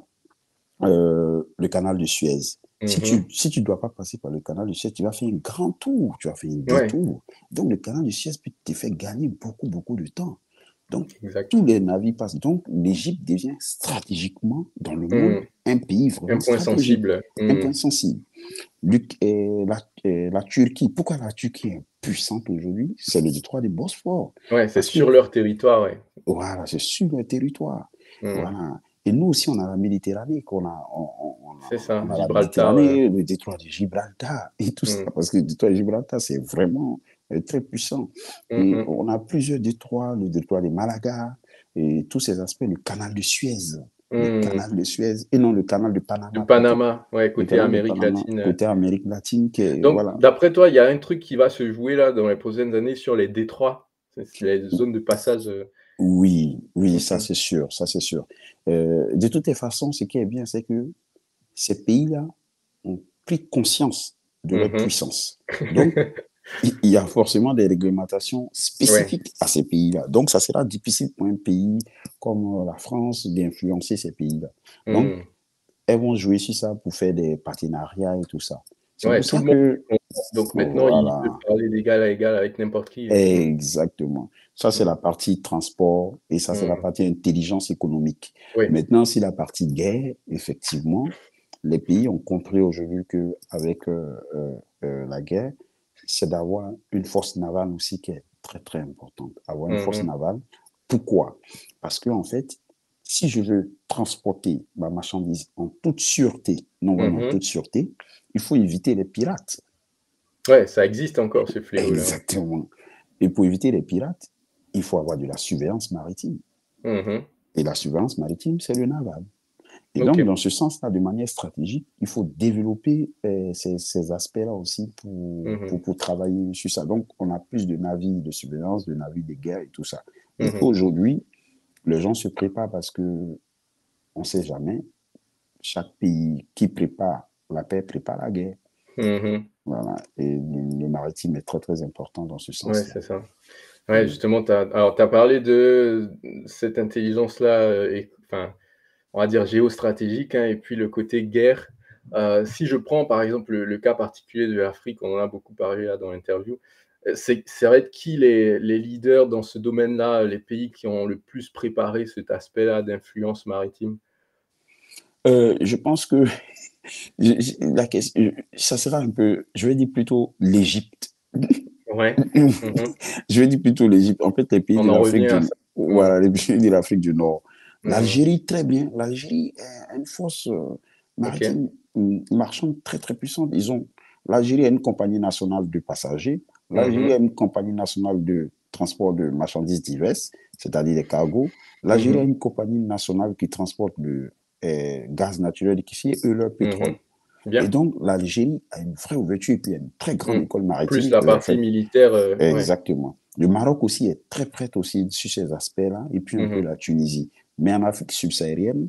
le canal de Suez. Mmh mh. Si tu dois pas passer par le canal de Suez, tu vas faire un grand tour, tu vas faire un Ouais, détour. Donc, le canal de Suez peut te faire gagner beaucoup de temps. Donc, exact. tous les navires passent. Donc, l'Égypte devient stratégiquement, dans le monde, Mmh. un pays Un vraiment point stratégique, sensible. un Mmh. point sensible. La Turquie, pourquoi la Turquie est puissante aujourd'hui? C'est le détroit des Bosphore. Ouais, c'est Parce que, sur leur territoire, ouais. voilà, c'est sur le territoire. Mmh. Voilà. Et nous aussi, on a la Méditerranée, C'est ça, on a la Gibraltar, Méditerranée, le détroit de Gibraltar et tout ça, mmh. parce que le détroit de Gibraltar, c'est vraiment très puissant. Mmh Et mh. on a plusieurs détroits, le détroit de Malaga, et tous ces aspects, le canal de Suez. le Mmh. canal de Suez et non le canal de De Panama plutôt. Panama, ouais, Le côté canal de Amérique Panama, latine. côté Amérique latine, qui est, Donc, voilà. d'après toi, il y a un truc qui va se jouer là dans les prochaines années sur les détroits? C'est les zones de passage, Oui, oui, ça OK. c'est sûr, ça c'est sûr. De toutes les façons, ce qui est bien, c'est que ces pays-là ont pris conscience de leur Mmh. puissance. Donc, il y a forcément des réglementations Ouais. spécifiques à ces pays-là. Donc, ça sera difficile pour un pays comme la France d'influencer ces pays-là. Donc, Mmh. elles vont jouer sur ça pour faire des partenariats et tout ça. C'est Ouais, pour tout ça le monde que, donc maintenant, il peut voilà, parler d'égal à égal avec n'importe qui. Mmh. exactement. Ça, c'est Mmh. la partie transport et ça, c'est la Mmh. partie intelligence économique. Oui. Maintenant, si la partie guerre, effectivement, les pays ont compris aujourd'hui qu'avec la guerre, c'est d'avoir une force navale aussi qui est très, très importante. Avoir une force Mmh. navale. Pourquoi? Parce que, en fait, si je veux transporter ma marchandise en toute sûreté, non vraiment en Mmh. toute sûreté, il faut éviter les pirates. Ouais, ça existe encore ce fléau-là, ouais. Exactement. Et pour éviter les pirates, il faut avoir de la surveillance maritime. Mmh. Et la surveillance maritime, c'est le naval. Et donc, OK. dans ce sens-là, de manière stratégique, il faut développer ces aspects-là aussi Mmh. pour travailler sur ça. Donc, on a plus de navires de surveillance, de navires de guerre et tout ça. Et Mmh. aujourd'hui, les gens se préparent parce que on ne sait jamais. Chaque pays qui prépare la paix prépare la guerre. Mmh. Voilà. Et le maritime est très, très important dans ce Ouais, sens-là. c'est ça. Ouais, Mm. justement, tu as parlé de cette intelligence-là, et enfin, on va dire géostratégique, hein, et puis le côté guerre. Si je prends par exemple le cas particulier de l'Afrique, on en a beaucoup parlé là dans l'interview, ça va être qui les leaders dans ce domaine-là, les pays qui ont le plus préparé cet aspect-là d'influence maritime? Je pense que la question, ça sera un peu, je vais dire plutôt l'Égypte. Ouais. Mmh. Je vais dire plutôt l'Égypte. En fait, les pays On de en l'Afrique revient du à Nord. ça. Mmh. Voilà, les pays de l'Afrique du Nord. Mmh. L'Algérie, très bien. L'Algérie est une force OK. maritime marchande très, très puissante. L'Algérie a une compagnie nationale de passagers. L'Algérie a Mmh. une compagnie nationale de transport de marchandises diverses, c'est-à-dire des cargos. L'Algérie a Mmh. une compagnie nationale qui transporte le gaz naturel liquéfié et leur pétrole. Mmh. Et Bien. donc, l'Algérie a une vraie ouverture et puis il y a une très grande Mmh. école Plus maritime. la Elle est partie faite militaire, ouais. exactement. Le Maroc aussi est très prêt aussi sur ces aspects-là, et puis un peu Mmh. la Tunisie. Mais en Afrique subsaharienne,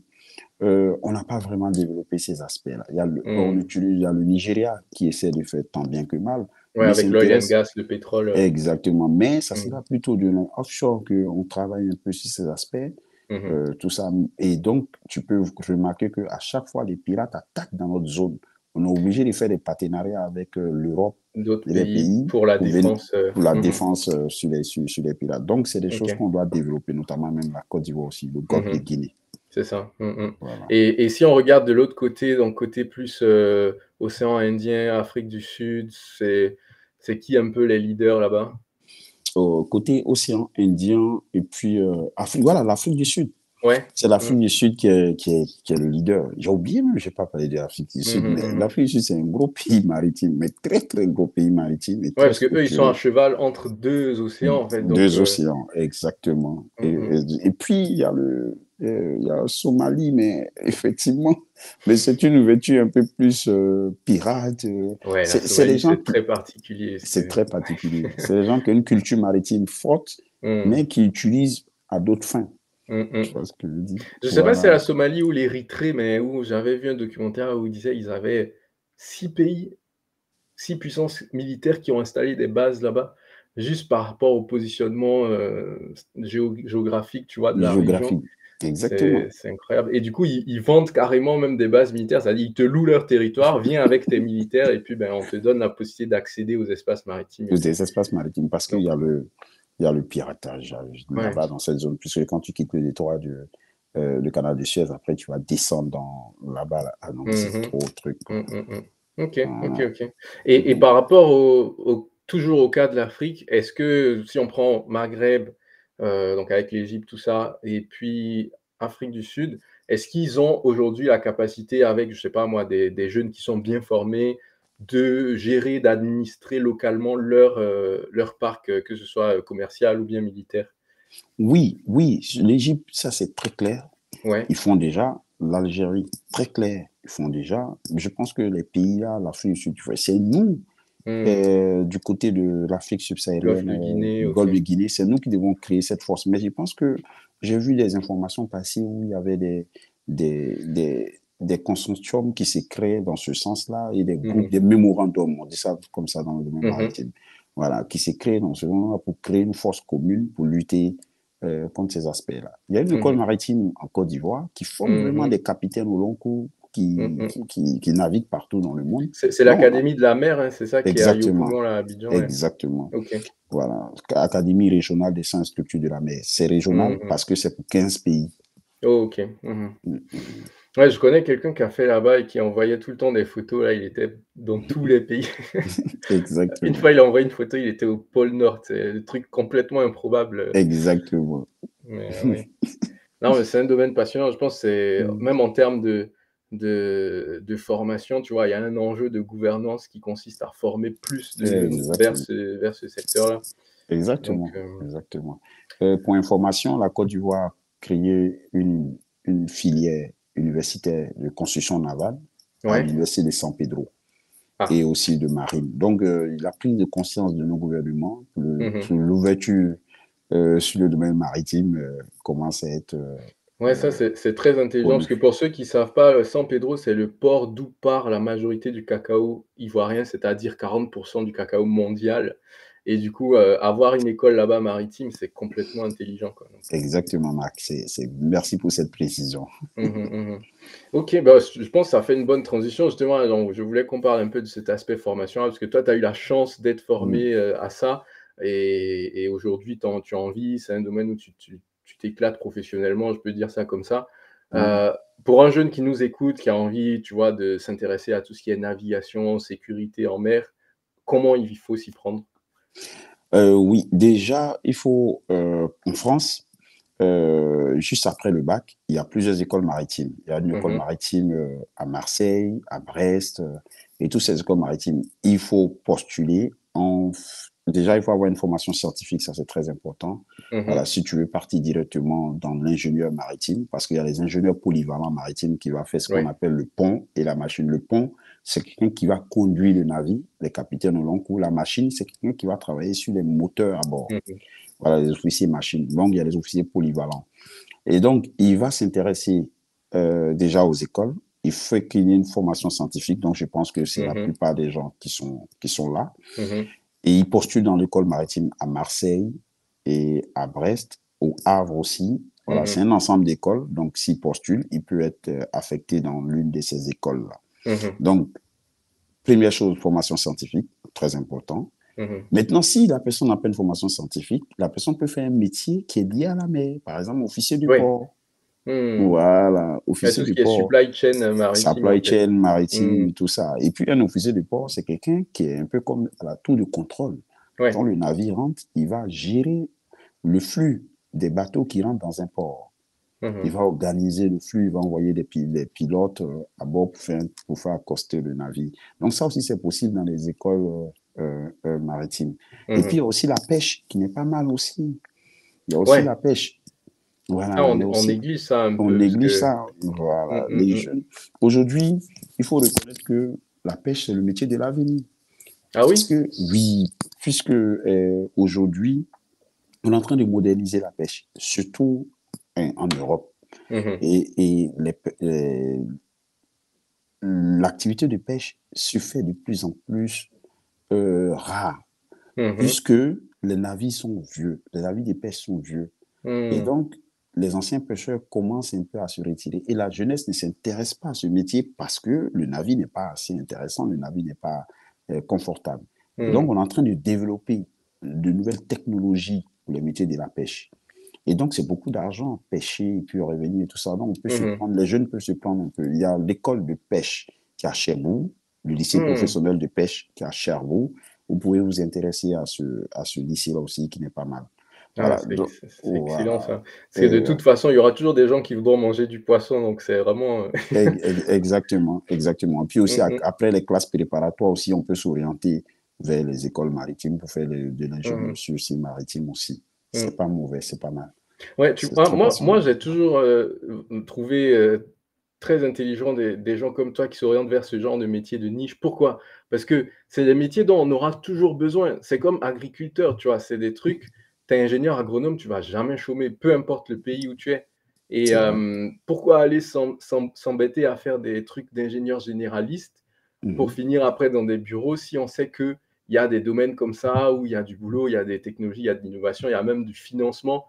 on n'a pas vraiment développé ces aspects-là. Mmh. Il y a le Nigeria qui essaie de faire tant bien que mal, Ouais, mais avec l'oil and s'intéresse gas, le pétrole, exactement. Mais ça mmh. sera plutôt de l'offshore qu'on travaille un peu sur ces aspects, Mmh. tout ça. Et donc, tu peux remarquer qu'à chaque fois, les pirates attaquent dans notre zone. On est obligé de faire des partenariats avec l'Europe D'autres et les pays pays pour la pour, défense, pour la mmh. défense sur les pirates. Donc, c'est des choses OK. qu'on doit développer, notamment même la Côte d'Ivoire aussi, le golfe de Mmh. Guinée. C'est ça. Mmh. Voilà. Et si on regarde de l'autre côté, donc côté plus, océan Indien, Afrique du Sud, c'est qui un peu les leaders là-bas? Côté océan Indien et puis Afrique, voilà, l'Afrique du Sud. Ouais. C'est Mmh. l'Afrique du Sud qui est le leader. J'ai oublié même, je n'ai pas parlé de l'Afrique du Sud, Mmh. mais Mmh. l'Afrique du Sud, c'est un gros pays maritime, mais très, très gros pays maritime et Ouais, très parce qu'eux, ils sont à structuré. cheval entre 2 océans, en fait, donc Deux océans, exactement. mmh. Et puis, il y a Somalie, mais effectivement, mais c'est une ouverture un peu plus pirate. Ouais, la C'est les Somalie, gens c'est qui, très particulier, c'est c'est très particulier. C'est les gens qui ont une culture maritime forte, mmh. mais qui utilisent à d'autres fins. Mmh Tu mh. vois ce que je veux dire? Je sais pas si c'est Voilà. la Somalie ou l'Érythrée, mais où j'avais vu un documentaire où ils disaient ils avaient 6 pays, 6 puissances militaires qui ont installé des bases là-bas, juste par rapport au positionnement, géographique, tu vois, de la région. Géographique. Exactement. C'est incroyable et du coup, ils vendent carrément même des bases militaires, c'est-à-dire ils te louent leur territoire, viens avec tes militaires et puis, ben, on te donne la possibilité d'accéder aux espaces maritimes et tout. Des espaces maritimes, parce qu'il Donc y a le piratage ouais. là-bas dans cette zone, puisque quand tu quittes le détroit du canal de Suez, après tu vas descendre là-bas. Là. Ah non, mais c'est Mmh. trop le truc, Mmh, quoi. mmh mh. OK, OK, Voilà. OK. Et Donc, par rapport toujours au cas de l'Afrique, est-ce que si on prend Maghreb, donc avec l'Égypte, tout ça, et puis Afrique du Sud, est-ce qu'ils ont aujourd'hui la capacité avec, je sais pas moi, des jeunes qui sont bien formés, de gérer, d'administrer localement leur parc, que ce soit, commercial ou bien militaire? oui, oui, l'Égypte, ça c'est très clair. Ouais. Ils font déjà l'Algérie, très clair. Ils font déjà, je pense que les pays là, l'Afrique du Sud, c'est nous, Mmh. du côté de l'Afrique Golfe subsaharienne, de Guinée, du OK. Golfe de Guinée, c'est nous qui devons créer cette force. Mais je pense que j'ai vu des informations passer où il y avait des consortiums qui s'est créés dans ce sens-là et des Mmh groupes, mh. des mémorandums, on dit ça comme ça dans le domaine Mmh. maritime, voilà, qui s'est créé dans ce moment-là pour créer une force commune pour lutter contre ces aspects-là. Il y a une école Mmh. maritime en Côte d'Ivoire qui forme vraiment Mmh. des capitaines au long cours Mmh. qui naviguent partout dans le monde. C'est Donc, l'Académie de la mer, hein, c'est ça, qui est à exactement, Yopougon, là, à Abidjan, ouais. exactement. OK. Voilà, Académie régionale des sciences et structures de la mer. C'est régional Mmh. parce que c'est pour 15 pays. Oh, OK. Mmh. Mm. Ouais, je connais quelqu'un qui a fait là-bas et qui envoyait tout le temps des photos, là, il était dans tous les pays. Une Exactement, fois, il a envoyé une photo, il était au pôle Nord, c'est le truc complètement improbable, exactement. mais oui. Non, mais c'est un domaine passionnant. Je pense que c'est Mm. même en termes de formation, tu vois, il y a un enjeu de gouvernance qui consiste à former plus de Exactement, vers ce secteur-là. Donc, exactement, exactement. Pour information, la Côte d'Ivoire a créé une filière universitaire de construction navale à ouais. l'université de San Pedro Ah. et aussi de marine. Donc, il a pris de conscience de nos gouvernements que Mmh. l'ouverture sur le domaine maritime commence à être Ouais, ça, c'est très intelligent parce que connue. pour ceux qui savent pas, San Pedro, c'est le port d'où part la majorité du cacao ivoirien, c'est-à-dire 40 du cacao mondial et du coup, avoir une école là-bas maritime, c'est complètement intelligent, quoi, donc Exactement, Marc. Merci pour cette précision. mmh mh, mmh. OK, bah, je pense que ça fait une bonne transition justement, donc je voulais qu'on parle un peu de cet aspect formation là, parce que toi, tu as eu la chance d'être Mm, formé, à ça et aujourd'hui tu as envie, c'est un domaine où tu t'éclates professionnellement, je peux dire ça comme ça. mm. Heu, pour un jeune qui nous écoute, qui a envie, tu vois, de s'intéresser à tout ce qui est navigation, sécurité en mer, comment il faut s'y prendre? Oui, déjà, il faut, en France, juste après le bac, il y a plusieurs écoles maritimes. Il y a une école Mmh. maritime à Marseille, à Brest, et toutes ces écoles maritimes, il faut postuler. Déjà, il faut avoir une formation scientifique, ça c'est très important. Voilà, Mmh. si tu veux partir directement dans l'ingénieur maritime, parce qu'il y a les ingénieurs polyvalents maritimes qui vont faire ce qu'on Ouais. appelle le pont et la machine. Le pont, c'est quelqu'un qui va conduire le navire, les capitaines au long cours. La machine, c'est quelqu'un qui va travailler sur les moteurs à bord. Mmh. Voilà, les officiers machines. Donc, il y a les officiers polyvalents. Et donc, il va s'intéresser déjà aux écoles. Il faut qu'il y ait une formation scientifique. Donc, je pense que c'est la Mmh. plupart des gens qui sont là. Mmh. Et il postule dans l'école maritime à Marseille et à Brest, au Havre aussi. Voilà, c'est Mmh. un ensemble d'écoles. Donc, s'il postule, il peut être affecté dans l'une de ces écoles-là. Mmh. Donc, première chose, formation scientifique, très important. Mmh. Maintenant, si la personne n'a pas une formation scientifique, la personne peut faire un métier qui est lié à la mer. Par exemple, officier du Oui. port. Mmh. Voilà, Ouais, officier tout ce du qui est port, supply chain, maritime, en supply fait. chain Mmh. maritime et tout ça. Et puis, un officier du port, c'est quelqu'un qui est un peu comme à la tour de contrôle. Quand Ouais. le navire rentre, il va gérer le flux des bateaux qui rentrent dans un port. Il Mmh. va organiser le flux, il va envoyer des pilotes à bord pour faire accoster le navire. Donc ça aussi, c'est possible dans les écoles maritimes. Et puis, il y Mmh. a aussi la pêche, qui n'est pas mal aussi. Il y a aussi Ouais, la pêche. ça Voilà, il y a on aussi, néglige ça un on peu parce néglige que ça. mmh, Voilà, mmh, les mmh. jeunes. Aujourd'hui, il faut reconnaître que la pêche, c'est le métier de l'avenir. Ah oui? Puisque, oui, puisque aujourd'hui, on est en train de moderniser la pêche, surtout en Europe. Mmh. Et l'activité de pêche se fait de plus en plus rare, Mmh. puisque les navires sont vieux, les navires de pêche sont vieux. Et Mmh. donc, les anciens pêcheurs commencent un peu à se retirer. Et la jeunesse ne s'intéresse pas à ce métier parce que le navire n'est pas assez intéressant, le navire n'est pas confortable. Et donc, Mmh. on est en train de développer de nouvelles technologies pour les métiers de la pêche. Et donc, c'est beaucoup d'argent, pêcher et puis revenir et tout ça. Donc, on peut se Mmh. prendre, les jeunes peuvent se prendre un peu. Il y a l'école de pêche qui est à Cherbourg, le lycée Mmh. professionnel de pêche qui est à Cherbourg. Vous pouvez vous intéresser à ce lycée-là aussi qui n'est pas mal. Ah, Voilà, donc, c'est excellent voilà. ça. Parce que de toute façon, il y aura toujours des gens qui voudront manger du poisson, donc c'est vraiment, Exactement, exactement. Puis aussi, mmh mh. après les classes préparatoires aussi, on peut s'orienter vers les écoles maritimes pour faire de Mmh l'ingénieur mh. sur ces maritimes aussi. C'est Mmh. pas mauvais, c'est pas mal. Ouais, C'est très moi, passionnant. j'ai toujours, trouvé, très intelligent des gens comme toi qui s'orientent vers ce genre de métier de niche. Pourquoi? Parce que c'est des métiers dont on aura toujours besoin. C'est comme agriculteur, tu vois? C'est des trucs tu es ingénieur agronome, tu vas jamais chômer, peu importe le pays où tu es et C'est vrai. pourquoi aller s'embêter à faire des trucs d'ingénieur généraliste pour Mhm. finir après dans des bureaux si on sait qu'il y a des domaines comme ça où il y a du boulot, il y a des technologies, il y a de l'innovation, il y a même du financement.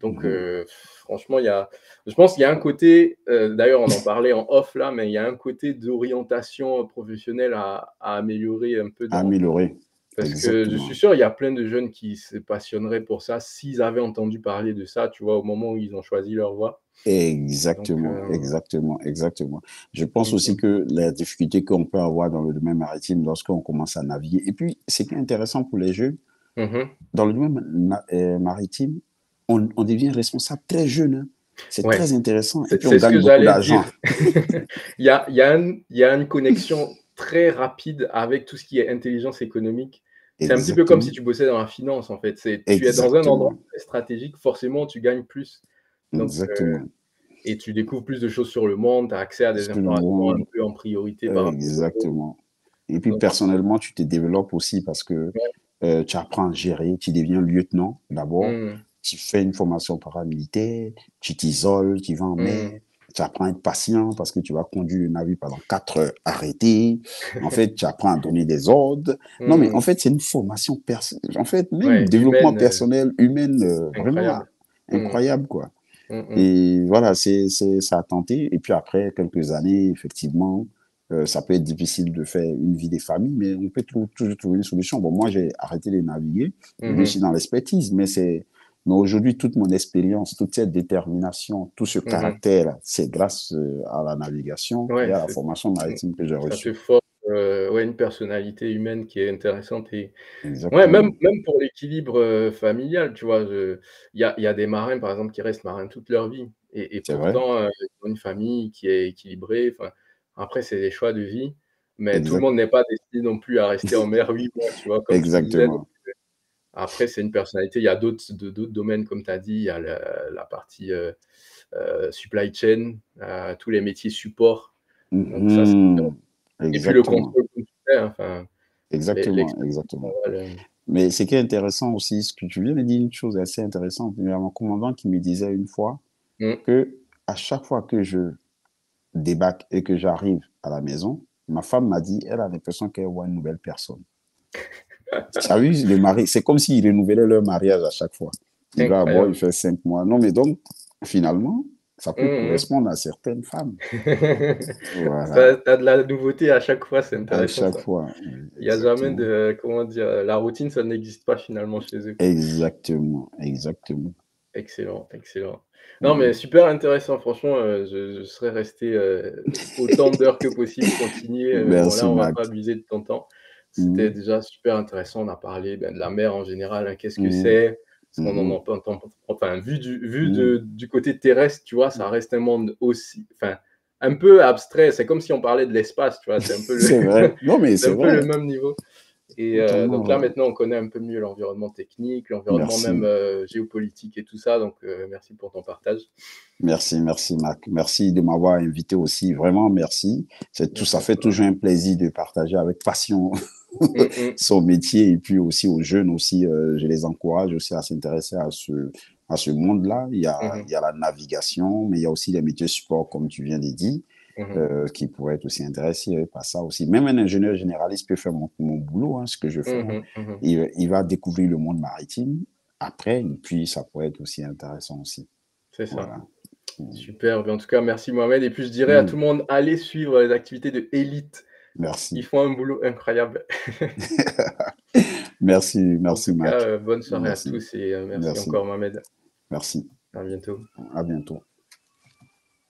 Donc, Mhm. franchement, je pense qu'il y a un côté, d'ailleurs, on en parlait en off là, mais il y a un côté d'orientation professionnelle à améliorer un peu Améliorer. parce que je suis Exactement. sûr, il y a plein de jeunes qui se passionneraient pour ça s'ils avaient entendu parler de ça, tu vois, au moment où ils ont choisi leur voie. Donc, Exactement, exactement, exactement. Je pense mmh aussi mh. que la difficulté qu'on peut avoir dans le domaine maritime lorsqu'on commence à naviguer, et puis ce qui est intéressant pour les jeunes, Mmh. dans le domaine maritime, on devient responsable très jeune, hein. C'est Ouais. très intéressant et puis on C'est ce gagne que beaucoup j'allais d'argent. dire. Il y a une connexion très rapide avec tout ce qui est intelligence économique. C'est un petit peu comme si Exactement, tu bossais dans la finance, en fait. Tu es dans un endroit exactement, très stratégique, forcément, tu gagnes plus. Donc, exactement. et tu découvres plus de choses sur le monde, tu as accès à des Sur le informations un monde, peu en priorité par rapport aux autres. exactement. Et puis Donc, personnellement, tu te développes aussi parce que ouais. tu apprends à gérer, tu deviens lieutenant d'abord, Mmh. tu fais une formation paramilitaire, tu t'isoles, tu vas en Mmh. mer, tu apprends à être patient parce que tu vas conduire le navire pendant 4 heures arrêté. En fait, tu apprends à donner des ordres. Non, mais en Mmh. fait, c'est une formation, en fait, même Ouais, développement humaine, personnel, humaine, vraiment incroyable. Mmh. incroyable, quoi. Mmh mh. Et voilà, ça a tenté. Et puis après quelques années, effectivement, ça peut être difficile de faire une vie des familles, mais on peut toujours trouver une solution. Bon, moi, j'ai arrêté de naviguer. Mmh Je mh. suis dans l'expertise, mais aujourd'hui, toute mon expérience, toute cette détermination, tout ce Mmh. caractère, c'est grâce à la navigation et Ouais, à la formation mmh, maritime que j'ai ça te reçue. forge, ouais, une personnalité humaine qui est intéressante et ouais, Exactement. même pour l'équilibre, familial, tu vois? Il y a des marins, par exemple, qui restent marins toute leur vie et C'est vrai. pourtant, ils ont une famille qui est équilibrée. Enfin, après, c'est des choix de vie, mais tout le Exact. monde n'est pas destiné non plus à rester en mer 8 mois, tu vois? Comme tu disais, donc Exactement. après, c'est une personnalité. Il y a d'autres domaines, comme tu as dit, il y a la partie, supply chain, tous les métiers support, donc ça, c'est Mhm. et puis le Exactement. contrôle comme tu fais, hein, enfin, Exactement. l'expertise Exactement. navale, Mais ce qui est intéressant aussi, ce que tu viens de dire, une chose assez intéressante. Il y a mon commandant qui me disait une fois mmh. que à chaque fois que je débarque et que j'arrive à la maison, ma femme m'a dit, elle a l'impression qu'elle voit une nouvelle personne. Tu as vu, le mari, c'est comme s'il renouvelait leur mariage à chaque fois. Il va à bord, il Incroyable. fait 5 mois. Non, mais donc, finalement, ça peut Mmh mh. correspondre à certaines femmes. Ça Voilà, tu as de la nouveauté à chaque fois, c'est à intéressant chaque ça. fois. Oui, Il y a jamais exactement. de comment dire? La routine, ça n'existe pas finalement chez eux. Exactement, exactement. Excellent, excellent. Non, mais Mhm. super intéressant franchement, je serais resté, autant d'heures que possible continuer, mais bon là, Merci, on va pas Marc. abuser de ton temps. C'était Mhm. déjà super intéressant, on a parlé, ben, de la mer en général, hein, qu'est-ce que Mhm. c'est? Parce qu'on en Mhm. entend enfin vu Mhm. du côté terrestre, tu vois, ça reste un monde aussi enfin, un peu abstrait. C'est comme si on parlait de l'espace, tu vois? C'est un peu le C'est vrai. Non, mais c'est c'est un peu le vrai. même niveau. Et Totalement donc là, vrai. maintenant, on connaît un peu mieux l'environnement technique, l'environnement même, Merci. géopolitique et tout ça, donc merci pour ton partage. Merci, merci, Marc. Merci de m'avoir invité aussi. Vraiment, merci. Il y a Ça pas de fait problème. toujours un plaisir de partager avec passion Mmh mh. son métier et puis aussi aux jeunes aussi. Je les encourage aussi à s'intéresser à ce monde-là. Mmh mh. Il y a la navigation, mais il y a aussi les métiers support, comme tu viens de dire, Mmh mh. qui pourraient être aussi intéressés par ça aussi. Même un ingénieur généraliste peut faire mon boulot, hein, ce que je fais, Mmh hein. mh. Mmh mh. Il va découvrir le monde maritime après, et puis ça pourrait être aussi intéressant aussi. C'est ça. Voilà. Mmh. Super, ben, en tout cas, merci Mohamed et puis je dirais à tout Mmh. le monde, allez suivre les activités de Elite. Ils Merci. font un boulot incroyable. Merci, En merci tout cas, Marc. bonne soirée à Merci, tous et merci merci, encore Mohamed. merci. À bientôt. À bientôt.